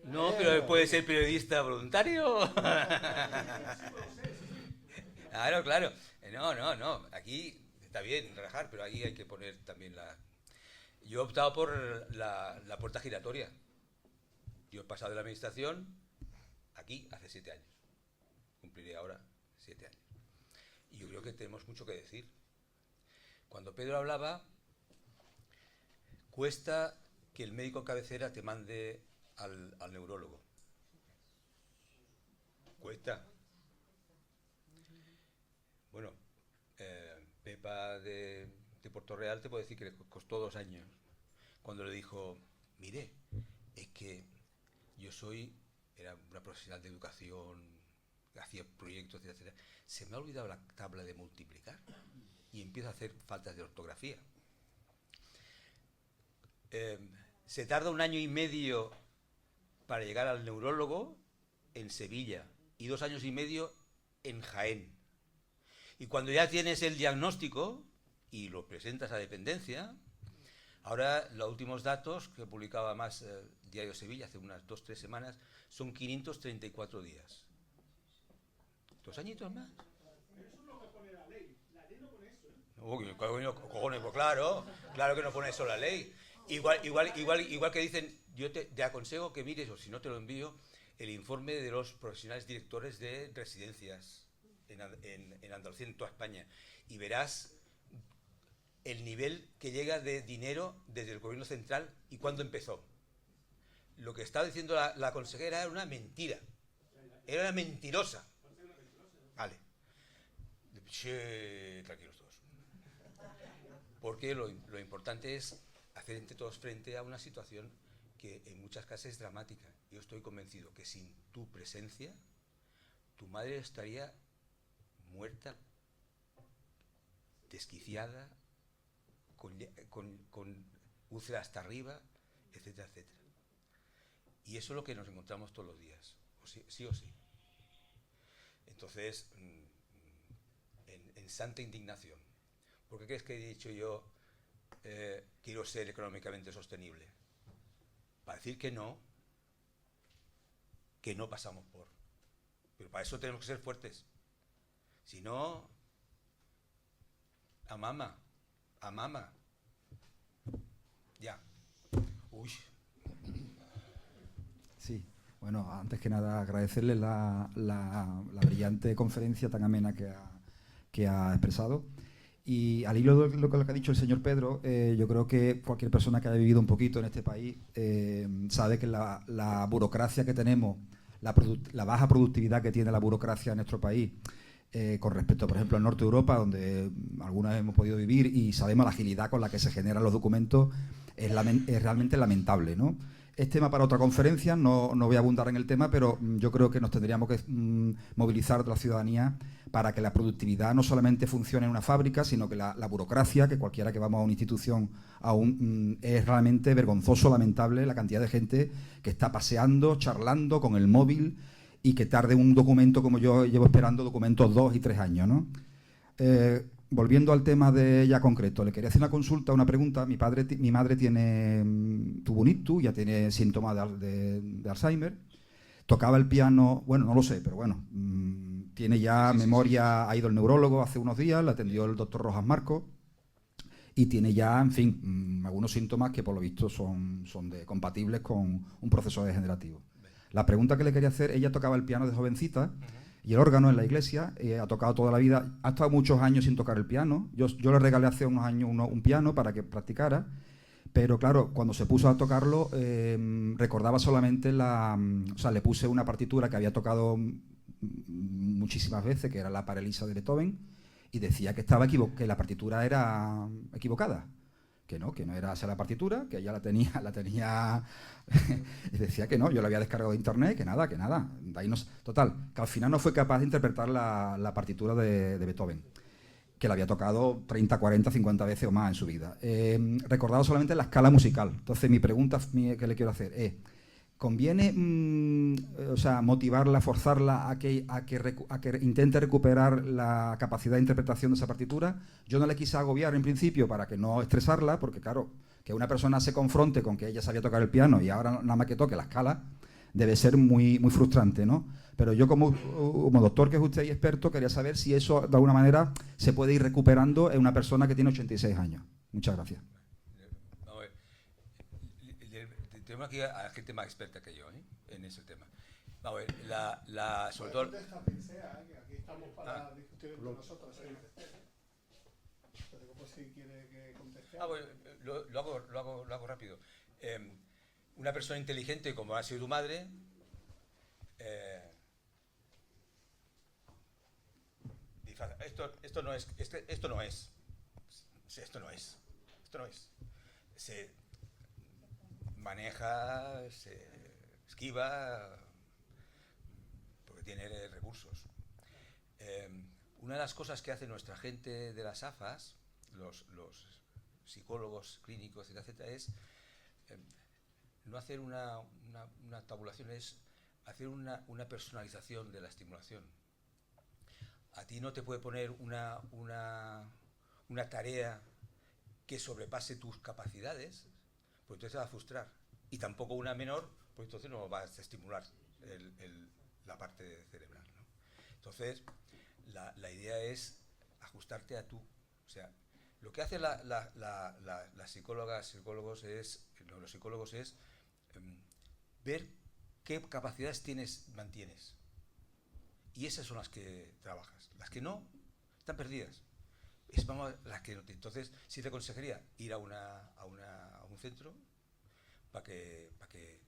[SPEAKER 2] No, pero puede ser periodista voluntario. Claro. No. Aquí está bien rajar, pero aquí hay que poner también la... Yo he optado por la puerta giratoria. Yo he pasado de la administración aquí hace 7 años. Cumpliré ahora 7 años. Y yo creo que tenemos mucho que decir. Cuando Pedro hablaba, cuesta que el médico cabecera te mande al neurólogo. Cuesta. Bueno, Pepa de Puerto Real te puedo decir que le costó 2 años. Cuando le dijo, mire, es que yo era una profesional de educación, hacía proyectos, etcétera. Se me ha olvidado la tabla de multiplicar y empiezo a hacer faltas de ortografía. Se tarda 1 año y medio para llegar al neurólogo en Sevilla y 2 años y medio en Jaén. Y cuando ya tienes el diagnóstico y lo presentas a dependencia, ahora los últimos datos que publicaba más Diario Sevilla hace unas 2-3 semanas son 534 días. 2 añitos más.
[SPEAKER 3] Eso es lo que pone la ley. La ley no pone eso.
[SPEAKER 2] Cojones, pues claro que no pone eso la ley. Igual que dicen, yo te aconsejo que mires, o si no te lo envío, el informe de los profesionales directores de residencias. en Andalucía, en toda España, y verás el nivel que llega de dinero desde el gobierno central y cuándo empezó. Lo que estaba diciendo la consejera era una mentira. Era una mentirosa. Vale. Sí, tranquilos todos. Porque lo importante es hacer entre todos frente a una situación que en muchas casas es dramática. Yo estoy convencido que sin tu presencia, tu madre estaría muerta, desquiciada, con úlcera hasta arriba, etcétera, etcétera. Y eso es lo que nos encontramos todos los días, sí o sí. Entonces, en santa indignación, ¿por qué crees que he dicho yo quiero ser económicamente sostenible? Para decir que no pasamos por. Pero para eso tenemos que ser fuertes. Si no, a mama. Ya. Uy.
[SPEAKER 5] Sí, bueno, antes que nada agradecerle la brillante conferencia tan amena que ha expresado. Y al hilo de lo que ha dicho el señor Pedro, yo creo que cualquier persona que haya vivido un poquito en este país sabe que la burocracia que tenemos, la baja productividad que tiene la burocracia en nuestro país, con respecto, por ejemplo, al norte de Europa, donde algunas hemos podido vivir y sabemos la agilidad con la que se generan los documentos, es realmente lamentable, ¿no? Es tema para otra conferencia, no voy a abundar en el tema, pero yo creo que nos tendríamos que movilizar de la ciudadanía para que la productividad no solamente funcione en una fábrica, sino que la burocracia, que cualquiera que vamos a una institución aún es realmente vergonzoso, lamentable la cantidad de gente que está paseando, charlando con el móvil y que tarde un documento, como yo llevo esperando documentos 2 y 3 años, ¿no? Volviendo al tema de ella concreto, le quería hacer una consulta, una pregunta. Mi madre tuvo un ictus, ya tiene síntomas de Alzheimer. Tocaba el piano, bueno, no lo sé, pero bueno, tiene ya memoria, ha ido el neurólogo hace unos días, la atendió el doctor Rojas Marco y tiene ya, en fin, algunos síntomas que por lo visto son compatibles con un proceso degenerativo. La pregunta que le quería hacer, ella tocaba el piano de jovencita. Y el órgano en la iglesia, ha tocado toda la vida, ha estado muchos años sin tocar el piano. Yo le regalé hace unos años un piano para que practicara, pero claro, cuando se puso a tocarlo, recordaba solamente o sea, le puse una partitura que había tocado muchísimas veces, que era la Paralisa de Beethoven, y decía que que la partitura era equivocada. Que no era esa la partitura, que ella la tenía y decía que no, yo la había descargado de internet, que nada. De ahí total, que al final no fue capaz de interpretar la partitura de Beethoven, que la había tocado 30, 40, 50 veces o más en su vida. Recordaba solamente la escala musical. Entonces mi pregunta que le quiero hacer es, ¿conviene o sea, motivarla, forzarla a que intente recuperar la capacidad de interpretación de esa partitura? Yo no le quise agobiar en principio para que no estresarla, porque claro, que una persona se confronte con que ella sabía tocar el piano y ahora nada más que toque la escala, debe ser muy, muy frustrante, ¿no? Pero yo como doctor que es usted y experto, quería saber si eso de alguna manera se puede ir recuperando en una persona que tiene 86 años. Muchas gracias.
[SPEAKER 2] Tenemos aquí a gente más experta que yo, en ese tema. Vamos a ver, sobre todo.
[SPEAKER 1] Aquí estamos para discutir con nosotros. Pero pues si quiere que conteste.
[SPEAKER 2] Bueno, lo hago rápido. Una persona inteligente como ha sido tu madre, esto no es. Se maneja, se esquiva, porque tiene recursos. Una de las cosas que hace nuestra gente de las AFAS, los psicólogos clínicos, etcétera, es no hacer una tabulación, es hacer una personalización de la estimulación. A ti no te puede poner una tarea que sobrepase tus capacidades, pues entonces te va a frustrar. Y tampoco una menor, pues entonces no vas a estimular la parte cerebral, ¿no? Entonces, la idea es ajustarte a tú. O sea, lo que hacen las psicólogos es ver qué capacidades mantienes Y esas son las que trabajas. Las que no, están perdidas. Vamos, las que no. Entonces, sí te aconsejaría ir a un centro para que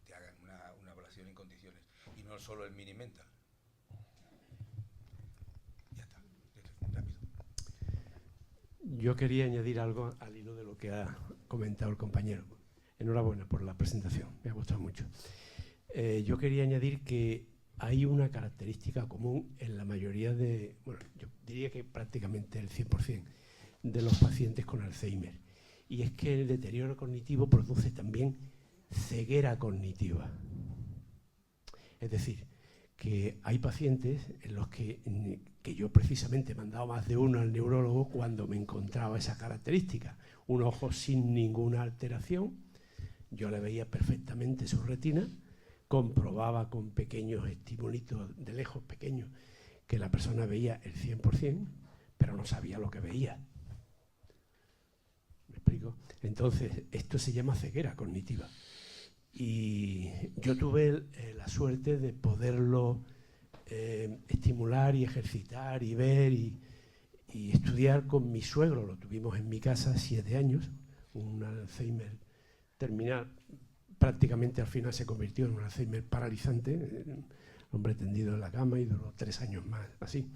[SPEAKER 2] te hagan una evaluación en condiciones. Y no solo el mini mental. Ya está. Rápido.
[SPEAKER 6] Yo quería añadir algo al hilo de lo que ha comentado el compañero. Enhorabuena por la presentación, me ha gustado mucho. Yo quería añadir que hay una característica común en la mayoría bueno, yo diría que prácticamente el 100% de los pacientes con Alzheimer. Y es que el deterioro cognitivo produce también ceguera cognitiva. Es decir, que hay pacientes en los que yo precisamente he mandado más de uno al neurólogo cuando me encontraba esa característica. Un ojo sin ninguna alteración, yo le veía perfectamente su retina, comprobaba con pequeños estimulitos de lejos pequeños que la persona veía el 100%, pero no sabía lo que veía. ¿Me explico? Entonces, esto se llama ceguera cognitiva. Y yo tuve la suerte de poderlo estimular y ejercitar y ver y estudiar con mi suegro. Lo tuvimos en mi casa 7 años, un Alzheimer terminal. Prácticamente al final se convirtió en un Alzheimer paralizante, hombre tendido en la cama, y duró 3 años más, así.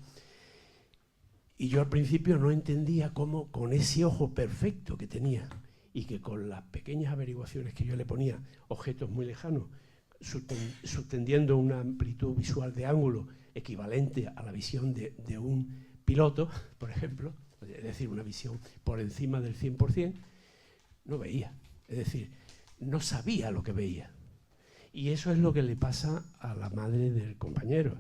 [SPEAKER 6] Y yo al principio no entendía cómo con ese ojo perfecto que tenía y que con las pequeñas averiguaciones que yo le ponía, objetos muy lejanos, subtendiendo una amplitud visual de ángulo equivalente a la visión de un piloto, por ejemplo, es decir, una visión por encima del 100%, no veía. Es decir, no sabía lo que veía. Y eso es lo que le pasa a la madre del compañero,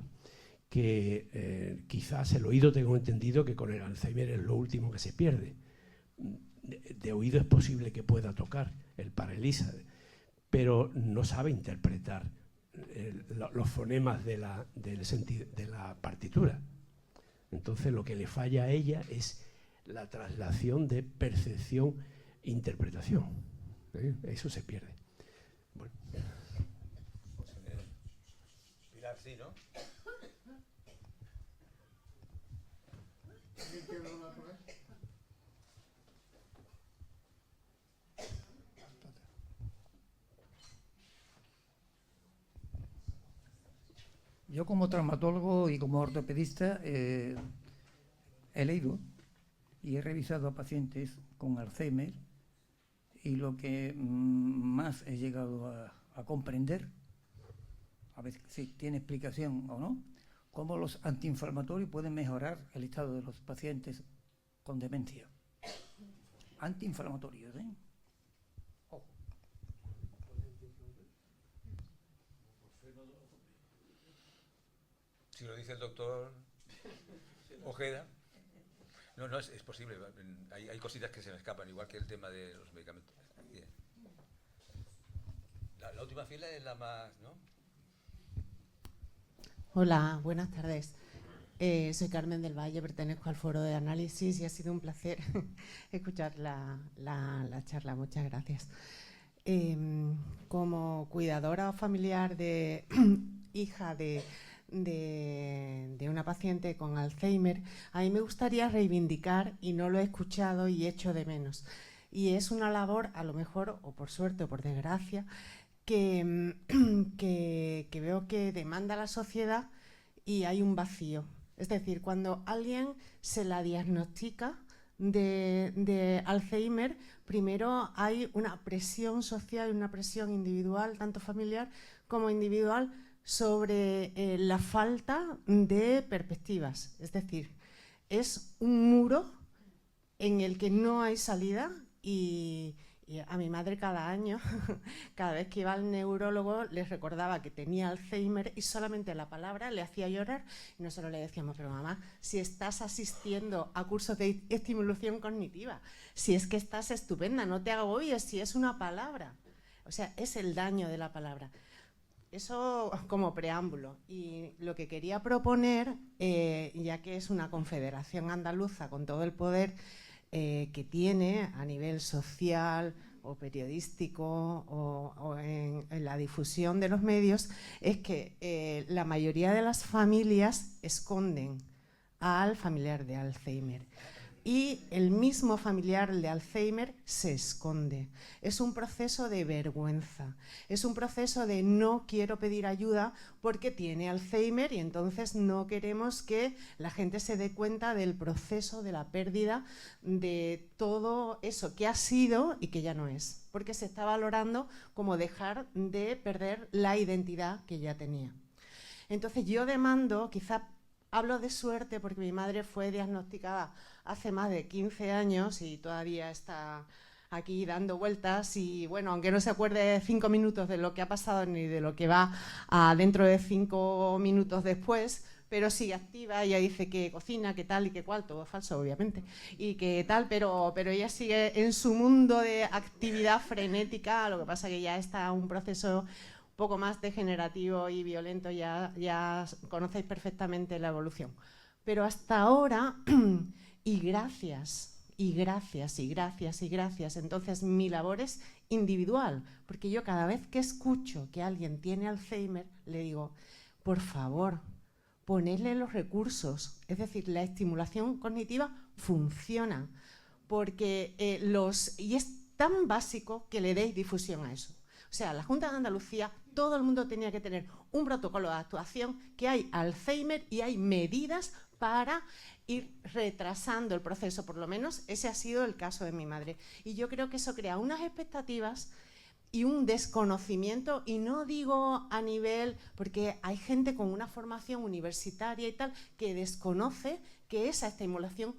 [SPEAKER 6] que quizás el oído, tengo entendido que con el Alzheimer es lo último que se pierde. De oído es posible que pueda tocar el Parelisa, pero no sabe interpretar los fonemas de la partitura. Entonces lo que le falla a ella es la traslación de percepción-interpretación. Eso se pierde. Bueno.
[SPEAKER 2] Pilar, sí, ¿no?
[SPEAKER 7] Yo como traumatólogo y como ortopedista he leído y he revisado a pacientes con Alzheimer, y lo que más he llegado a comprender, a ver si tiene explicación o no, cómo los antiinflamatorios pueden mejorar el estado de los pacientes con demencia. Antiinflamatorios, ¿eh? Ojo.
[SPEAKER 2] Si lo dice el doctor Ojeda. No, es posible. Hay cositas que se me escapan, igual que el tema de los medicamentos. Bien. La última fila es la más, ¿no?
[SPEAKER 8] Hola, buenas tardes. Soy Carmen del Valle, pertenezco al Foro de Análisis y ha sido un placer escuchar la charla. Muchas gracias. Como cuidadora o familiar de hija de una paciente con Alzheimer, a mí me gustaría reivindicar, y no lo he escuchado y echo de menos, y es una labor, a lo mejor, o por suerte o por desgracia, que veo que demanda la sociedad y hay un vacío. Es decir, cuando alguien se la diagnostica de Alzheimer, primero hay una presión social y una presión individual, tanto familiar como individual, sobre la falta de perspectivas. Es decir, es un muro en el que no hay salida, y a mi madre cada año, cada vez que iba al neurólogo, les recordaba que tenía Alzheimer y solamente la palabra le hacía llorar, y nosotros le decíamos: pero mamá, si estás asistiendo a cursos de estimulación cognitiva, si es que estás estupenda, no te agobies, si es una palabra. O sea, es el daño de la palabra. Eso como preámbulo. Y lo que quería proponer, ya que es una confederación andaluza con todo el poder, que tiene a nivel social o periodístico o en la difusión de los medios es que la mayoría de las familias esconden al familiar de Alzheimer. Y el mismo familiar de Alzheimer se esconde. Es un proceso de vergüenza, es un proceso de no quiero pedir ayuda porque tiene Alzheimer y entonces no queremos que la gente se dé cuenta del proceso de la pérdida de todo eso que ha sido y que ya no es, porque se está valorando como dejar de perder la identidad que ya tenía. Entonces yo demando, quizá hablo de suerte porque mi madre fue diagnosticada hace más de 15 años y todavía está aquí dando vueltas y bueno, aunque no se acuerde 5 minutos de lo que ha pasado ni de lo que va dentro de 5 minutos después, pero sigue activa, ella dice que cocina, que tal y que cual, todo falso obviamente, y que tal, pero ella sigue en su mundo de actividad frenética, lo que pasa que ya está un proceso un poco más degenerativo y violento, ya conocéis perfectamente la evolución. Pero hasta ahora... Y gracias, entonces mi labor es individual, porque yo cada vez que escucho que alguien tiene Alzheimer, le digo, por favor, ponedle los recursos, es decir, la estimulación cognitiva funciona, porque y es tan básico que le deis difusión a eso. O sea, la Junta de Andalucía, todo el mundo tenía que tener un protocolo de actuación, que hay Alzheimer y hay medidas para ir retrasando el proceso, por lo menos ese ha sido el caso de mi madre. Y yo creo que eso crea unas expectativas y un desconocimiento, y no digo a nivel, porque hay gente con una formación universitaria y tal, que desconoce que esa estimulación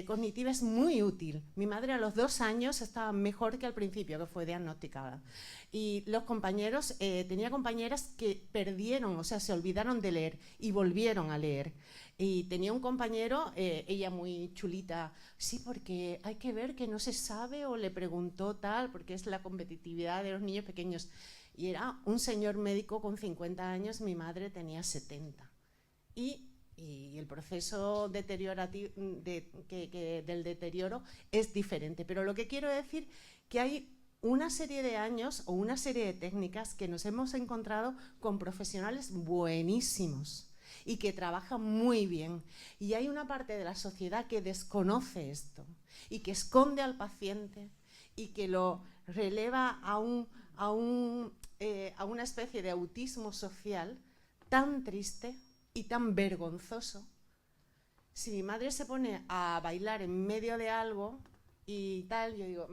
[SPEAKER 8] cognitiva es muy útil. Mi madre a los 2 años estaba mejor que al principio, que fue diagnosticada. Y los compañeros, tenía compañeras que perdieron, o sea, se olvidaron de leer y volvieron a leer. Y tenía un compañero, ella muy chulita, sí, porque hay que ver que no se sabe, o le preguntó tal, porque es la competitividad de los niños pequeños. Y era un señor médico con 50 años, mi madre tenía 70. Y el proceso deteriorativo del deterioro es diferente. Pero lo que quiero decir que hay una serie de años o una serie de técnicas que nos hemos encontrado con profesionales buenísimos y que trabajan muy bien. Y hay una parte de la sociedad que desconoce esto y que esconde al paciente y que lo releva a una especie de autismo social tan triste y tan vergonzoso. Si mi madre se pone a bailar en medio de algo y tal, yo digo,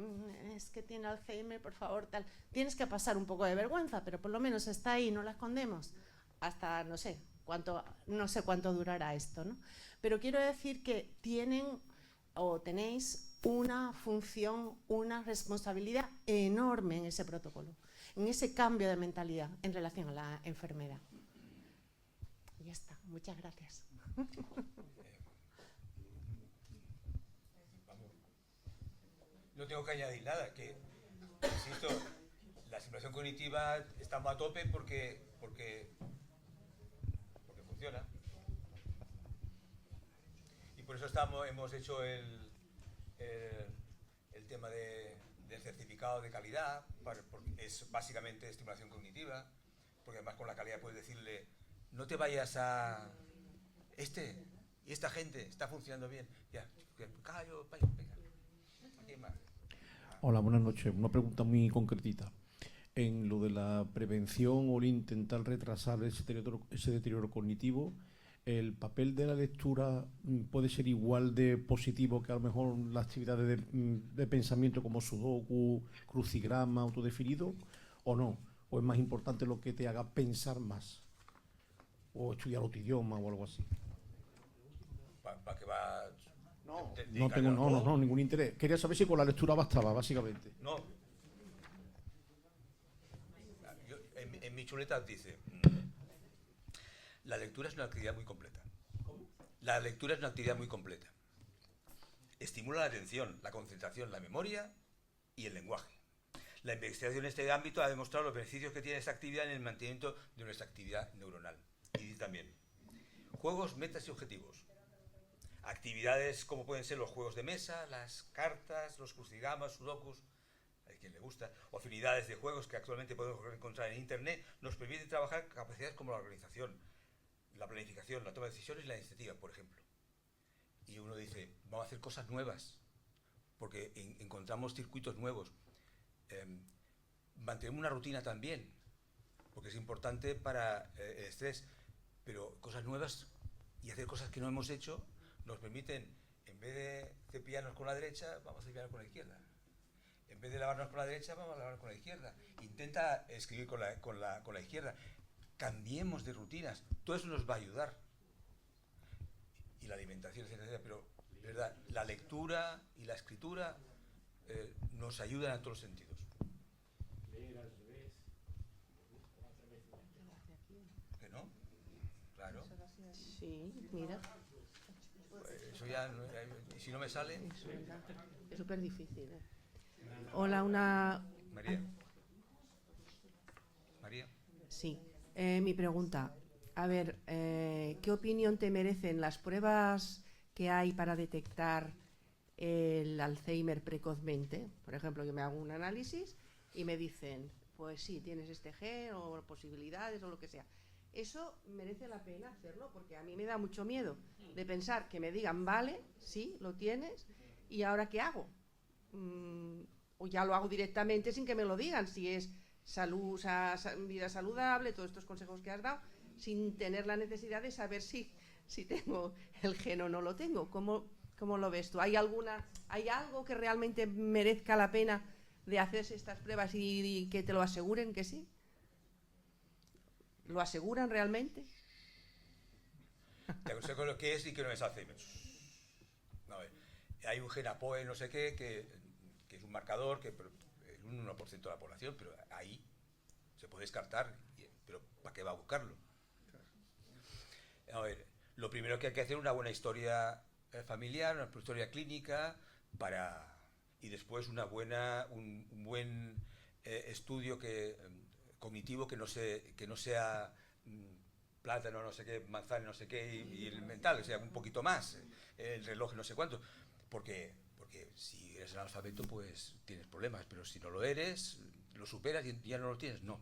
[SPEAKER 8] es que tiene Alzheimer, por favor, tal. Tienes que pasar un poco de vergüenza, pero por lo menos está ahí, no la escondemos. Hasta no sé cuánto durará esto, ¿no? Pero quiero decir que tenéis una función, una responsabilidad enorme en ese protocolo, en ese cambio de mentalidad en relación a la enfermedad. Ya está, muchas gracias.
[SPEAKER 2] No tengo que añadir nada, que, insisto, la estimulación cognitiva estamos a tope porque funciona. Y por eso hemos hecho el tema del certificado de calidad, porque es básicamente estimulación cognitiva, porque además con la calidad puedes decirle, no te vayas a... y esta gente está funcionando bien. Ya, callo, venga. Aquí hay más.
[SPEAKER 9] Hola, buenas noches. Una pregunta muy concretita. En lo de la prevención o el intentar retrasar ese deterioro cognitivo, ¿el papel de la lectura puede ser igual de positivo que a lo mejor las actividades de pensamiento como sudoku, crucigrama, autodefinido, o no? ¿O es más importante lo que te haga pensar más? ¿O estudiar otro idioma o algo así?
[SPEAKER 2] ¿Para qué va?
[SPEAKER 9] No tengo ningún interés. Quería saber si con la lectura bastaba, básicamente.
[SPEAKER 2] No. En mi chuleta dice, la lectura es una actividad muy completa. La lectura es una actividad muy completa. Estimula la atención, la concentración, la memoria y el lenguaje. La investigación en este ámbito ha demostrado los beneficios que tiene esta actividad en el mantenimiento de nuestra actividad neuronal. Y dice también, juegos, metas y objetivos. actividades como pueden ser los juegos de mesa, las cartas, los crucigramas, sudokus, hay quien le gusta, o afinidades de juegos que actualmente podemos encontrar en Internet, nos permiten trabajar capacidades como la organización, la planificación, la toma de decisiones y la iniciativa, por ejemplo. Y uno dice, vamos a hacer cosas nuevas, porque encontramos circuitos nuevos. Mantenemos una rutina también, porque es importante para el estrés, pero cosas nuevas y hacer cosas que no hemos hecho nos permiten, en vez de cepillarnos con la derecha, vamos a cepillarnos con la izquierda. En vez de lavarnos con la derecha, vamos a lavarnos con la izquierda. Intenta escribir con la izquierda. Cambiemos de rutinas. Todo eso nos va a ayudar. Y la alimentación, etcétera. Pero, de verdad, la lectura y la escritura nos ayudan en todos los sentidos.
[SPEAKER 6] Leer al revés.
[SPEAKER 2] ¿Que no? Claro.
[SPEAKER 10] Sí, mira.
[SPEAKER 2] Eso ya, y si no me sale...
[SPEAKER 10] Es súper difícil. Hola, una...
[SPEAKER 2] María.
[SPEAKER 10] Sí, mi pregunta. A ver, ¿qué opinión te merecen las pruebas que hay para detectar el Alzheimer precozmente? Por ejemplo, yo me hago un análisis y me dicen, pues sí, tienes este gen o posibilidades o lo que sea. ¿Eso merece la pena hacerlo? Porque a mí me da mucho miedo de pensar que me digan, vale, sí, lo tienes, ¿y ahora qué hago? O ya lo hago directamente sin que me lo digan, si es salud, vida saludable, todos estos consejos que has dado, sin tener la necesidad de saber si tengo el gen o no lo tengo. ¿Cómo lo ves tú? ¿Hay algo que realmente merezca la pena de hacerse estas pruebas y que te lo aseguren que sí? ¿Lo aseguran realmente?
[SPEAKER 2] Te aconsejo lo que es y que no es Alzheimer. A ver, hay un gen APOE, no sé qué, que es un marcador, que es un 1% de la población, pero ahí se puede descartar, pero ¿para qué va a buscarlo? A ver, lo primero que hay que hacer es una buena historia familiar, una historia clínica, y después un buen estudio cognitivo que no sea plátano, no sé qué, manzana, no sé qué, y el mental, o sea, un poquito más, el reloj, no sé cuánto, porque si eres analfabeto, pues tienes problemas, pero si no lo eres, lo superas y ya no lo tienes, no.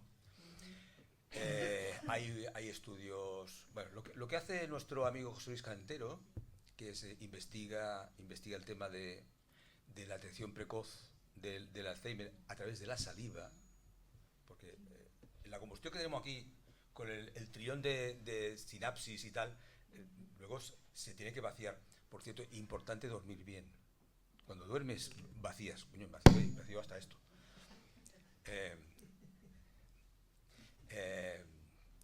[SPEAKER 2] Hay estudios, bueno, lo que hace nuestro amigo José Luis Cantero, que investiga el tema de la detección precoz del Alzheimer a través de la saliva, porque la combustión que tenemos aquí, con el trillón de sinapsis y tal, luego se tiene que vaciar. Por cierto, importante dormir bien. Cuando duermes, vacías. Coño, vacío hasta esto.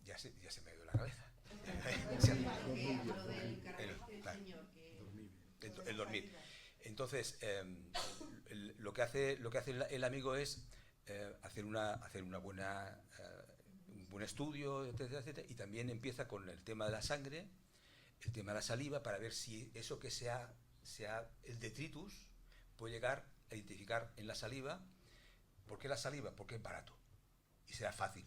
[SPEAKER 2] Ya se me ha ido la cabeza. El dormir. Entonces, lo que hace el amigo es hacer un buen estudio, etcétera, etcétera, y también empieza con el tema de la sangre, el tema de la saliva, para ver si eso que sea el detritus puede llegar a identificar en la saliva. ¿Por qué la saliva? Porque es barato y sea fácil.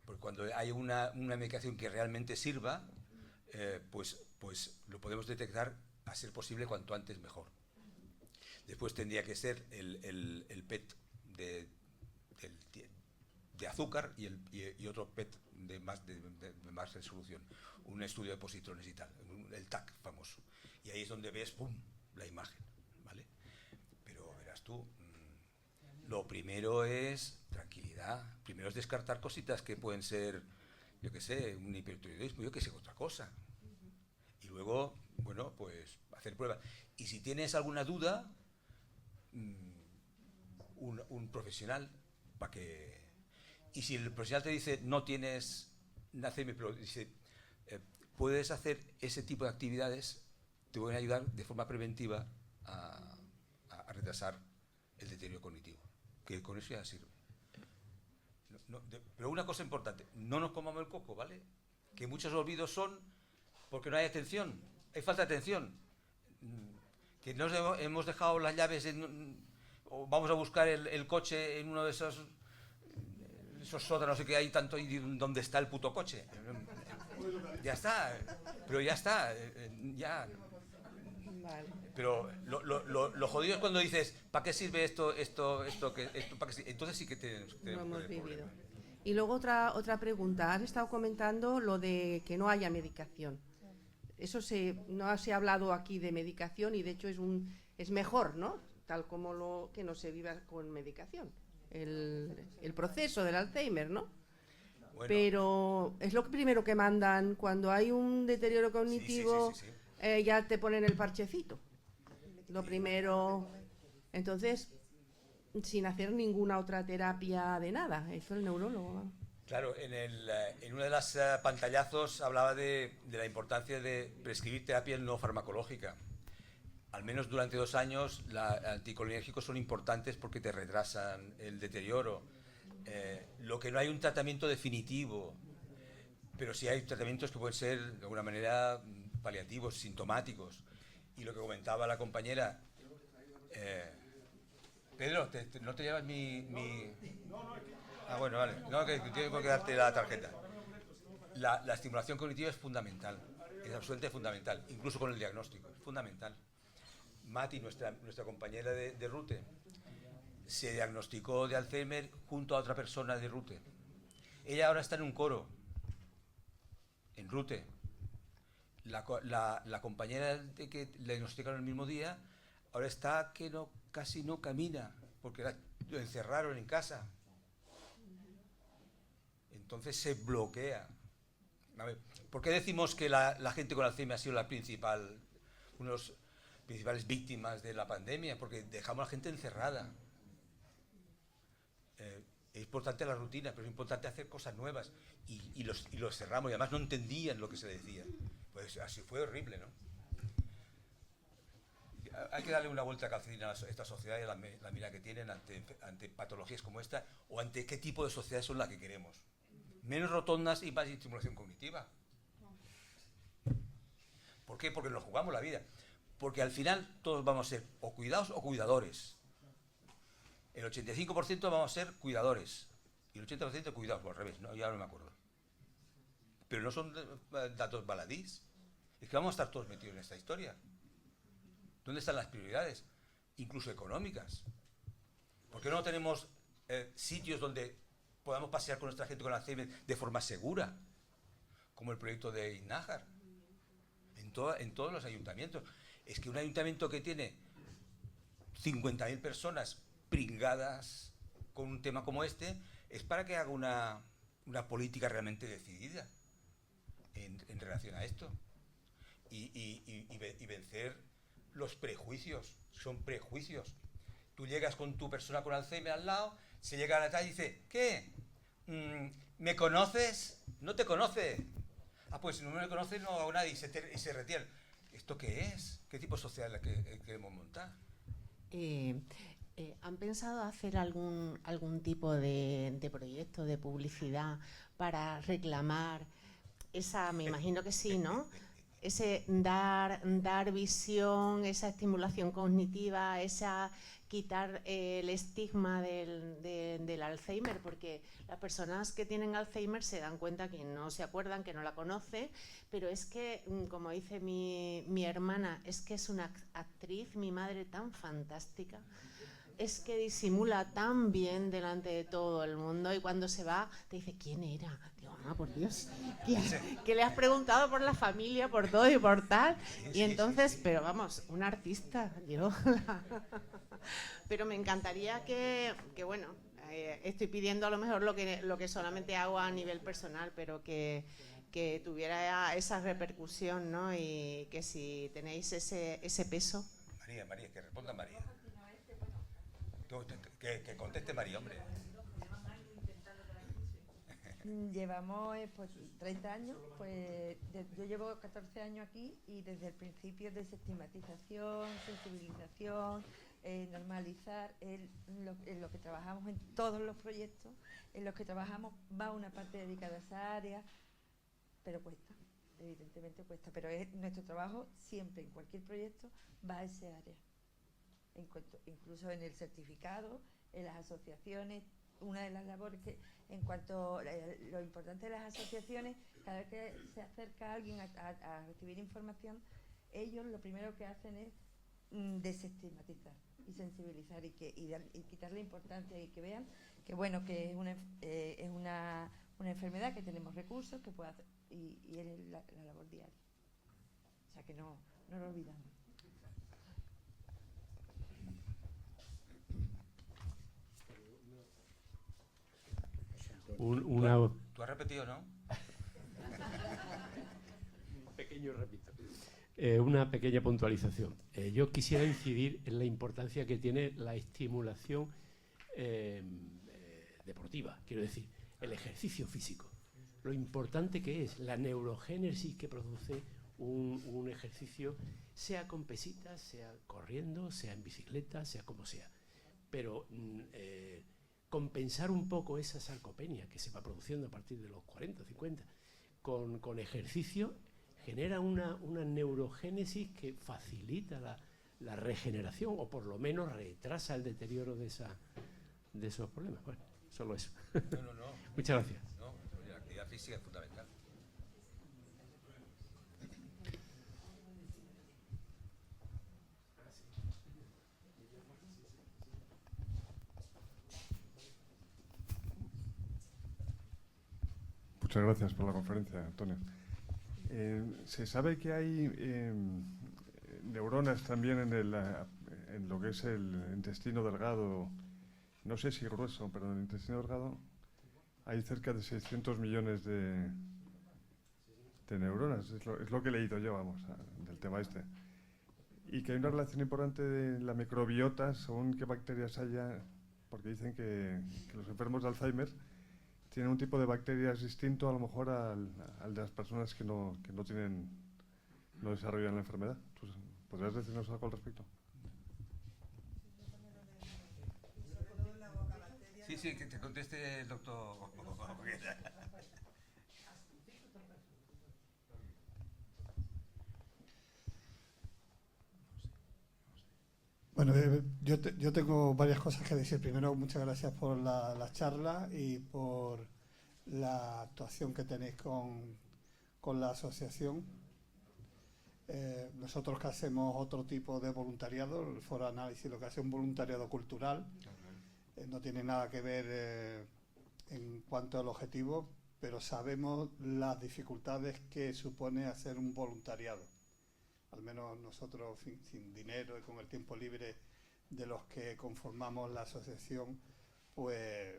[SPEAKER 2] Porque cuando hay una medicación que realmente sirva, pues lo podemos detectar, a ser posible, cuanto antes mejor. Después tendría que ser el PET de azúcar y otro PET de más resolución, un estudio de positrones y tal, el TAC famoso. Y ahí es donde ves, ¡pum!, la imagen, ¿vale? Pero verás tú, lo primero es tranquilidad, primero es descartar cositas que pueden ser, yo qué sé, un hipertiroidismo, yo qué sé, otra cosa. Y luego, bueno, pues hacer pruebas. Y si tienes alguna duda, un profesional para que... Y si el profesional te dice, no tienes Alzheimer, pero dice, puedes hacer ese tipo de actividades, te pueden ayudar de forma preventiva a retrasar el deterioro cognitivo, que con eso ya sirve. Pero una cosa importante, no nos comamos el coco, ¿vale? Que muchos olvidos son porque no hay atención, hay falta de atención. Que nos hemos dejado las llaves o vamos a buscar el coche en uno de esos sótanos que hay tanto, y donde está el puto coche. Ya está, pero ya está, ya
[SPEAKER 10] Vale.
[SPEAKER 2] Pero lo jodido es cuando dices, ¿para qué sirve esto, para qué entonces sí que te
[SPEAKER 10] Lo hemos
[SPEAKER 2] puede
[SPEAKER 10] vivido.
[SPEAKER 2] problema.
[SPEAKER 10] Y luego otra pregunta. Has estado comentando lo de que no haya medicación. Eso no se ha hablado aquí de medicación y de hecho es mejor, ¿no? Tal como que no se viva con medicación. El proceso del Alzheimer, ¿no?
[SPEAKER 2] Bueno,
[SPEAKER 10] Pero es lo primero que mandan cuando hay un deterioro cognitivo,
[SPEAKER 2] sí.
[SPEAKER 10] ya te ponen el parchecito. Lo primero. Entonces, sin hacer ninguna otra terapia de nada. Eso el neurólogo. ¿No?
[SPEAKER 2] Claro, en una de las pantallazos hablaba de la importancia de prescribir terapia no farmacológica. Al menos durante 2 años, los anticolinérgicos son importantes porque te retrasan el deterioro. Lo que no hay un tratamiento definitivo, pero sí hay tratamientos que pueden ser de alguna manera paliativos, sintomáticos. Y lo que comentaba la compañera, Pedro, ¿no te llevas mi...? Ah, bueno, vale. No, que tengo que darte la tarjeta. La estimulación cognitiva es fundamental, es absolutamente fundamental, incluso con el diagnóstico, es fundamental. Mati, nuestra compañera de RUTE, se diagnosticó de Alzheimer junto a otra persona de RUTE. Ella ahora está en un coro, en RUTE. La compañera de que le diagnosticaron el mismo día, ahora está que casi no camina, porque lo encerraron en casa. Entonces se bloquea. A ver, ¿por qué decimos que la gente con Alzheimer ha sido una de las principales víctimas de la pandemia? Porque dejamos a la gente encerrada. Es importante la rutina, pero es importante hacer cosas nuevas. Y los cerramos, y además no entendían lo que se decía. Pues así fue horrible, ¿no? Hay que darle una vuelta a calcetina a esta sociedad y a la mirada que tienen ante patologías como esta, o ante qué tipo de sociedades son las que queremos. Menos rotondas y más estimulación cognitiva. ¿Por qué? Porque nos jugamos la vida. Porque al final todos vamos a ser o cuidados o cuidadores. El 85% vamos a ser cuidadores y el 80% cuidados, o al revés, ¿no? Ya no me acuerdo. Pero no son datos baladís. Es que vamos a estar todos metidos en esta historia. ¿Dónde están las prioridades? Incluso económicas. ¿Por qué no tenemos sitios donde podamos pasear con nuestra gente con Alzheimer de forma segura? Como el proyecto de Innájar. En todos los ayuntamientos. Es que un ayuntamiento que tiene 50.000 personas pringadas con un tema como este, es para que haga una política realmente decidida en relación a esto. Y vencer los prejuicios. Son prejuicios. Tú llegas con tu persona con Alzheimer al lado, se llega a la calle y dice, ¿qué? ¿Me conoces? No te conoce. Ah, pues si no me conoce no hago nada y se retiran. ¿Esto qué es? ¿Qué tipo de sociedad es la que queremos montar?
[SPEAKER 8] ¿Han pensado hacer algún tipo de proyecto, de publicidad para reclamar esa, me imagino que sí, ¿no? Ese dar visión, esa estimulación cognitiva, quitar el estigma del Alzheimer, porque las personas que tienen Alzheimer se dan cuenta que no se acuerdan, que no la conocen, pero es que, como dice mi hermana, es que es una actriz, mi madre, tan fantástica, es que disimula tan bien delante de todo el mundo y cuando se va te dice, ¿quién era? Digo, por Dios, que le has preguntado por la familia, por todo y por tal, y entonces, pero vamos, un artista, yo... Pero me encantaría que bueno, estoy pidiendo a lo mejor lo que solamente hago a nivel personal, pero que tuviera esa repercusión, ¿no? Y que si tenéis ese peso.
[SPEAKER 2] María, que responda María. Que conteste María, hombre.
[SPEAKER 4] Llevamos pues 30 años, pues yo llevo 14 años aquí y desde el principio de desestigmatización, sensibilización, normalizar, en lo que trabajamos en todos los proyectos, en los que trabajamos va una parte dedicada a esa área, pero cuesta, evidentemente cuesta, pero es nuestro trabajo siempre, en cualquier proyecto, va a ese área. Incluso en el certificado, en las asociaciones, una de las labores que, en cuanto a lo importante de las asociaciones, cada vez que se acerca alguien a recibir información, ellos lo primero que hacen es desestigmatizar y sensibilizar y quitarle importancia y que vean que bueno, que es una enfermedad, que tenemos recursos, que puede hacer, y es la labor diaria. O sea que no lo olvidamos.
[SPEAKER 2] Tú has repetido, ¿no?
[SPEAKER 6] Pequeño repito. Una pequeña puntualización. Yo quisiera incidir en la importancia que tiene la estimulación deportiva, quiero decir, el ejercicio físico. Lo importante que es la neurogénesis que produce un ejercicio, sea con pesitas, sea corriendo, sea en bicicleta, sea como sea. Pero compensar un poco esa sarcopenia que se va produciendo a partir de los 40, 50, con ejercicio, genera una neurogénesis que facilita la regeneración, o por lo menos retrasa el deterioro de esos problemas. Bueno, solo eso.
[SPEAKER 2] No.
[SPEAKER 6] Muchas gracias.
[SPEAKER 2] No, la actividad física es fundamental.
[SPEAKER 11] Muchas gracias por la conferencia, Antonio. Se sabe que hay neuronas también en lo que es el intestino delgado, no sé si grueso, pero en el intestino delgado hay cerca de 600 millones de neuronas, es lo que he leído yo, vamos, del tema este. Y que hay una relación importante de la microbiota según qué bacterias haya, porque dicen que los enfermos de Alzheimer tienen un tipo de bacterias distinto a lo mejor al de las personas que no desarrollan la enfermedad. Entonces, ¿podrías decirnos algo al respecto?
[SPEAKER 2] Sí, que te conteste el doctor.
[SPEAKER 12] Bueno, yo tengo varias cosas que decir. Primero, muchas gracias por la charla y por la actuación que tenéis con la asociación. Nosotros que hacemos otro tipo de voluntariado, el Foro Análisis lo que hace es un voluntariado cultural, no tiene nada que ver en cuanto al objetivo, pero sabemos las dificultades que supone hacer un voluntariado. Al menos nosotros, sin dinero y con el tiempo libre de los que conformamos la asociación, pues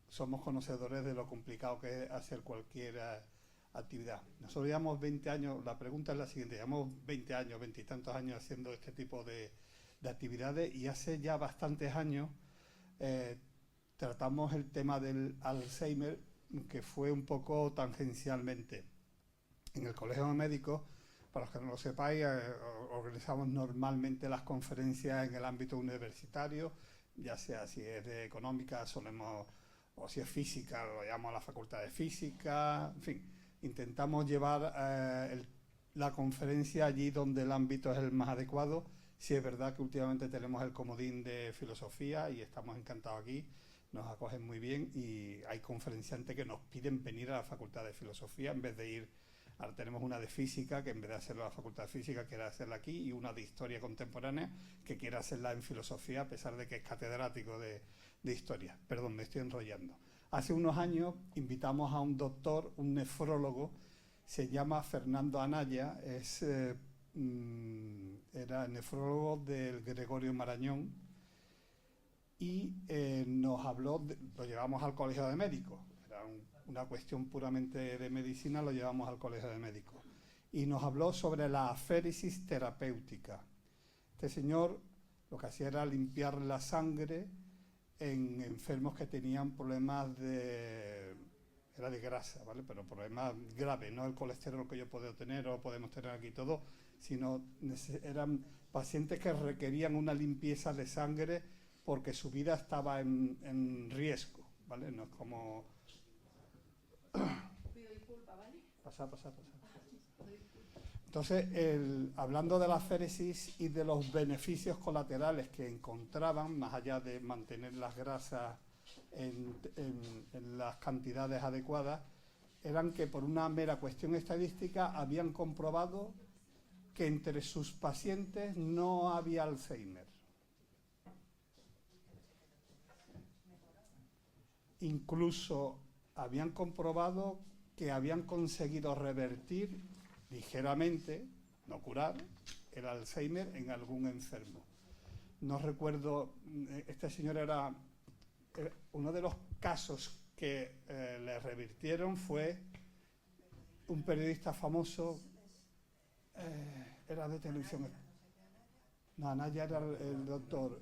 [SPEAKER 12] somos conocedores de lo complicado que es hacer cualquier actividad. Nosotros llevamos 20 años, la pregunta es la siguiente, llevamos 20 años, 20 y tantos años haciendo este tipo de actividades, y hace ya bastantes años tratamos el tema del Alzheimer, que fue un poco tangencialmente. En el Colegio de Médicos, para los que no lo sepáis, organizamos normalmente las conferencias en el ámbito universitario, ya sea si es de económica, o si es física, lo llamamos a la Facultad de Física, en fin, intentamos llevar la conferencia allí donde el ámbito es el más adecuado. Sí es verdad que últimamente tenemos el comodín de filosofía y estamos encantados aquí, nos acogen muy bien, y hay conferenciantes que nos piden venir a la Facultad de Filosofía en vez de ir. Ahora tenemos una de física, que en vez de hacerla en la Facultad de Física quiere hacerla aquí, y una de historia contemporánea que quiere hacerla en filosofía, a pesar de que es catedrático de historia. Perdón, me estoy enrollando. Hace unos años invitamos a un doctor, un nefrólogo, se llama Fernando Anaya, era nefrólogo del Gregorio Marañón, y nos habló, lo llevamos al Colegio de Médicos, era una cuestión puramente de medicina, lo llevamos al Colegio de Médicos, y nos habló sobre la aféresis terapéutica. Este señor lo que hacía era limpiar la sangre en enfermos que tenían problemas era de grasa, ¿vale? Pero problemas graves, no el colesterol que yo puedo tener o podemos tener aquí todos, sino eran pacientes que requerían una limpieza de sangre porque su vida estaba en riesgo, ¿vale? No es como... Pasa. Entonces, hablando de la aféresis y de los beneficios colaterales que encontraban, más allá de mantener las grasas en las cantidades adecuadas, eran que por una mera cuestión estadística habían comprobado que entre sus pacientes no había Alzheimer. Incluso habían comprobado que habían conseguido revertir ligeramente, no curar, el Alzheimer en algún enfermo. No recuerdo, este señor era uno de los casos que le revirtieron, fue un periodista famoso, era de televisión. No, Anaya era el doctor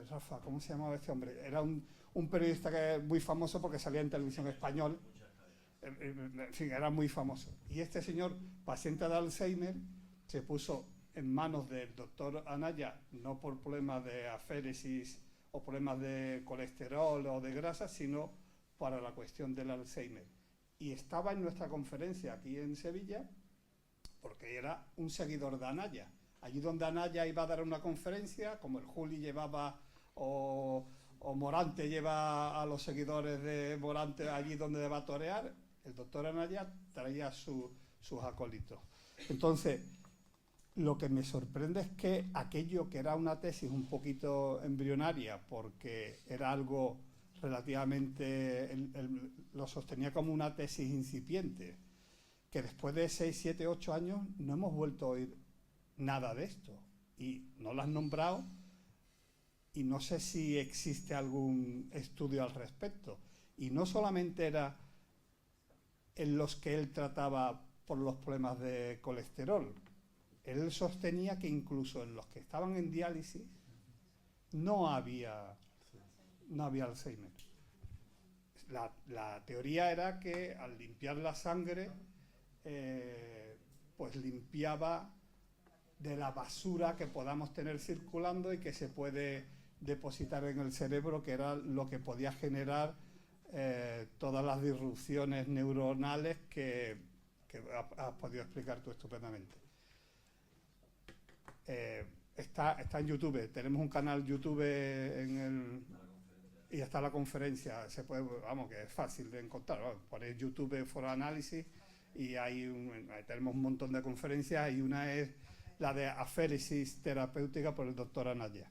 [SPEAKER 12] Rafa, ¿cómo se llamaba este hombre? Era un periodista que muy famoso porque salía en televisión español. En fin, era muy famoso. Y este señor, paciente de Alzheimer, se puso en manos del doctor Anaya, no por problemas de aféresis o problemas de colesterol o de grasa, sino para la cuestión del Alzheimer. Y estaba en nuestra conferencia aquí en Sevilla, porque era un seguidor de Anaya. Allí donde Anaya iba a dar una conferencia, como el Juli llevaba o Morante lleva a los seguidores de Morante allí donde va a torear, el doctor Anaya traía sus acólitos. Entonces, lo que me sorprende es que aquello que era una tesis un poquito embrionaria, porque era algo relativamente, lo sostenía como una tesis incipiente, que después de 6, 7, 8 años no hemos vuelto a oír nada de esto. Y no lo han nombrado y no sé si existe algún estudio al respecto. Y no solamente era en los que él trataba por los problemas de colesterol. Él sostenía que incluso en los que estaban en diálisis no había Alzheimer. La teoría era que al limpiar la sangre, pues limpiaba de la basura que podamos tener circulando y que se puede depositar en el cerebro, que era lo que podía generar todas las disrupciones neuronales que has podido explicar tú estupendamente. Está en YouTube, tenemos un canal YouTube y está la conferencia, se puede, vamos, que es fácil de encontrar, ¿no? Ponéis YouTube Foro Análisis y ahí tenemos un montón de conferencias y una es la de aféresis terapéutica por el doctor Anaya.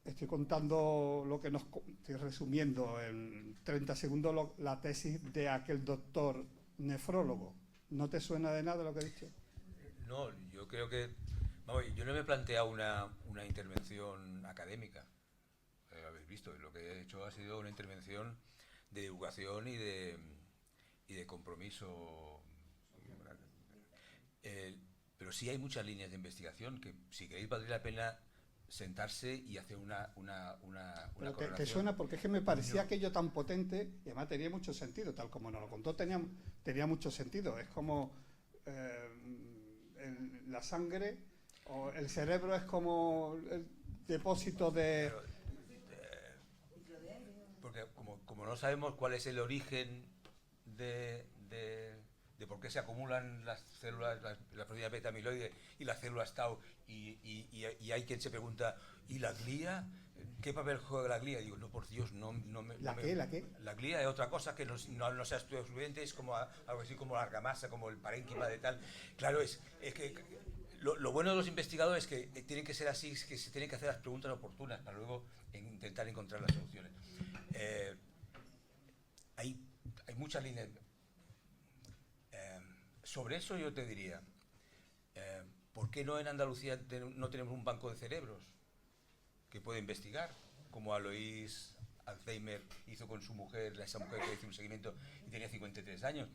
[SPEAKER 12] Estoy contando estoy resumiendo en 30 segundos la tesis de aquel doctor nefrólogo. ¿No te suena de nada lo que he dicho?
[SPEAKER 2] No, yo creo que... Vamos, yo no me he planteado una intervención académica. Habéis visto, lo que he hecho ha sido una intervención de divulgación y de compromiso. Pero sí hay muchas líneas de investigación que, si queréis, valdría la pena sentarse y hacer una
[SPEAKER 12] pero
[SPEAKER 2] correlación.
[SPEAKER 12] ¿Te suena? Porque es que me parecía aquello tan potente y además tenía mucho sentido, tal como nos lo contó, tenía mucho sentido. Es como la sangre o el cerebro es como el depósito de...
[SPEAKER 2] Porque como no sabemos cuál es el origen de por qué se acumulan las células, la proteína beta amiloide y las células tau, y hay quien se pregunta, ¿y la glía? ¿Qué papel juega la glía? Digo, no, por Dios, no me...
[SPEAKER 12] ¿La qué?
[SPEAKER 2] La glía es otra cosa que no se ha estudiado suficiente, es como algo así como la argamasa, como el parénquima de tal. Claro, es que lo bueno de los investigadores es que tienen que ser así, es que se tienen que hacer las preguntas oportunas para luego intentar encontrar las soluciones. Hay muchas líneas. Sobre eso yo te diría, ¿por qué no en Andalucía no tenemos un banco de cerebros que puede investigar? Como Alois Alzheimer hizo con su mujer, esa mujer que hizo un seguimiento y tenía 53 años.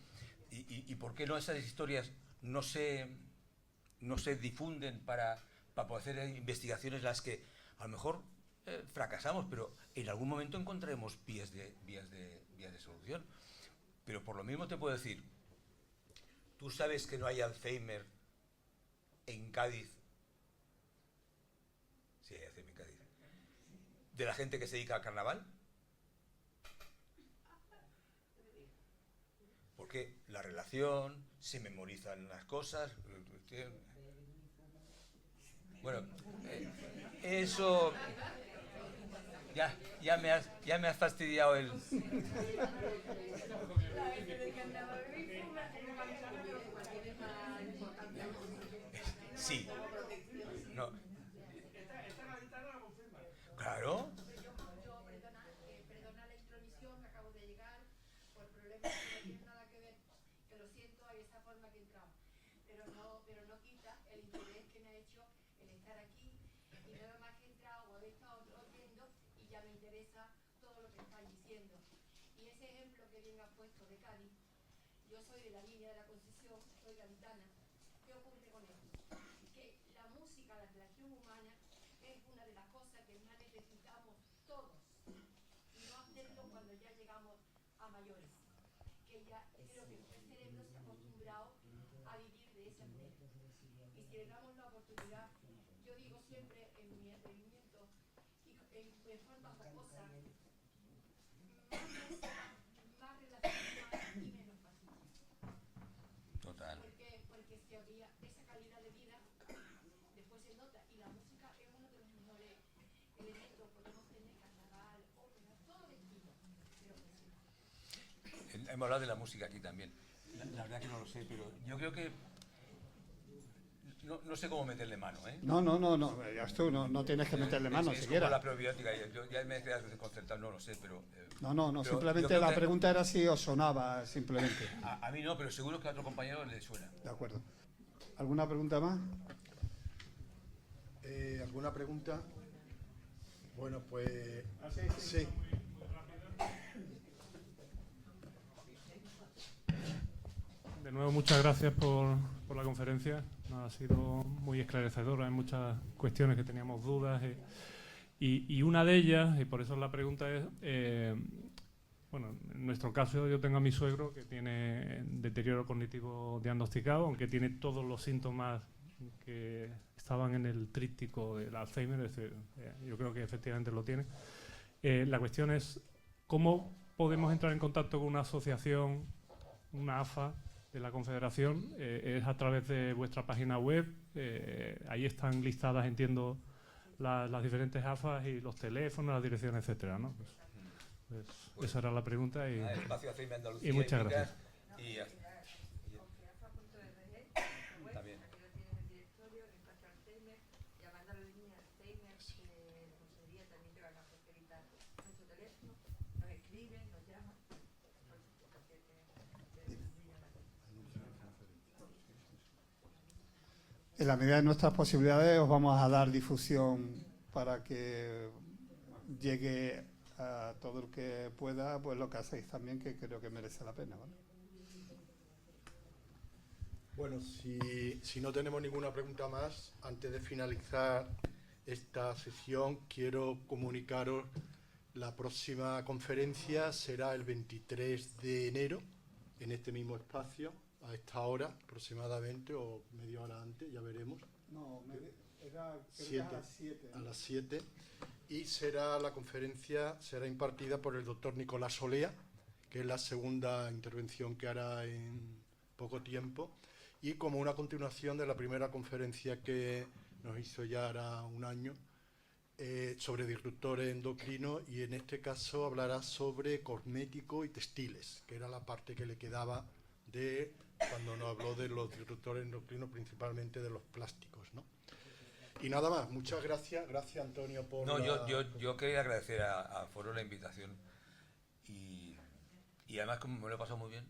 [SPEAKER 2] ¿Y por qué no esas historias no se difunden para poder hacer investigaciones las que a lo mejor fracasamos, pero en algún momento encontraremos vías de solución? Pero por lo mismo te puedo decir, ¿tú sabes que no hay Alzheimer en Cádiz? Sí, hay Alzheimer en Cádiz. ¿De la gente que se dedica al carnaval? Porque la relación, se memorizan las cosas. Bueno, eso... Ya me has fastidiado el... Sí. No. Claro.
[SPEAKER 13] Perdona la intromisión, que acabo de llegar, por problemas que no tienen nada que ver, que lo siento, hay esa forma que he entrado. Pero no quita el interés que me ha hecho el estar aquí, y nada más que he entrado o he estado oyendo y ya me interesa todo lo que estáis diciendo. Y ese ejemplo que bien has puesto de Cádiz, yo soy de la línea de la Concesión, soy gaditana. ¿Qué ocurre con esto? Que la música, la relación humana, es una de las cosas que más necesitamos todos, y no hacerlo cuando ya llegamos a mayores, que ya creo que el cerebro se ha acostumbrado a vivir de esa manera. Y si le damos la oportunidad, yo digo siempre en mi atrevimiento y en forma jocosa, más música, más relación humana y menos paciencia.
[SPEAKER 2] Total.
[SPEAKER 13] Porque si había esa calidad de vida, después se nota, y la música es uno de los mejores elementos. Podemos tener carnaval, ópera, todo el estilo, pero música.
[SPEAKER 2] Hemos hablado de la música aquí también. La verdad que no lo sé, pero yo creo que no sé cómo meterle mano, ¿eh?
[SPEAKER 12] No, ya tú no tienes que meterle mano
[SPEAKER 2] Es
[SPEAKER 12] siquiera.
[SPEAKER 2] como la probiótica, yo ya me he quedado desconcertado, no lo sé, pero...
[SPEAKER 12] No,
[SPEAKER 2] pero
[SPEAKER 12] simplemente
[SPEAKER 2] yo
[SPEAKER 12] la
[SPEAKER 2] creo que
[SPEAKER 12] pregunta era si os sonaba, simplemente.
[SPEAKER 2] A mí no, pero seguro que a otro compañero le suena.
[SPEAKER 12] De acuerdo. ¿Alguna pregunta más?
[SPEAKER 1] ¿Alguna pregunta? Bueno, pues... sí.
[SPEAKER 14] De nuevo, muchas gracias por la conferencia. Ha sido muy esclarecedora en muchas cuestiones que teníamos dudas. Y una de ellas, y por eso la pregunta es, bueno, en nuestro caso yo tengo a mi suegro que tiene deterioro cognitivo diagnosticado, aunque tiene todos los síntomas que estaban en el tríptico del Alzheimer, es decir, yo creo que efectivamente lo tiene. La cuestión es, ¿cómo podemos entrar en contacto con una asociación, una AFA, de la Confederación? Es a través de vuestra página web, ahí están listadas, entiendo, las diferentes AFAs y los teléfonos, las direcciones, etcétera, ¿no? Pues esa era la pregunta y muchas gracias.
[SPEAKER 2] También.
[SPEAKER 12] En la medida de nuestras posibilidades os vamos a dar difusión para que llegue a todo el que pueda, pues lo que hacéis también, que creo que merece la pena, ¿vale?
[SPEAKER 1] Bueno, si no tenemos ninguna pregunta más, antes de finalizar esta sesión, quiero comunicaros la próxima conferencia será el 23 de enero, en este mismo espacio, a esta hora aproximadamente, o media hora antes, ya veremos.
[SPEAKER 12] No, era
[SPEAKER 1] creo que a las 7. A las 7. Y la conferencia será impartida por el doctor Nicolás Olea, que es la segunda intervención que hará en poco tiempo, y como una continuación de la primera conferencia que nos hizo ya hará un año, sobre disruptores endocrinos, y en este caso hablará sobre cosméticos y textiles, que era la parte que le quedaba de cuando nos habló de los disruptores endocrinos, principalmente de los plásticos, ¿no? Y nada más, muchas gracias. Gracias, Antonio, por...
[SPEAKER 2] No, yo quería agradecer a Foro la invitación y además como me lo he pasado muy bien.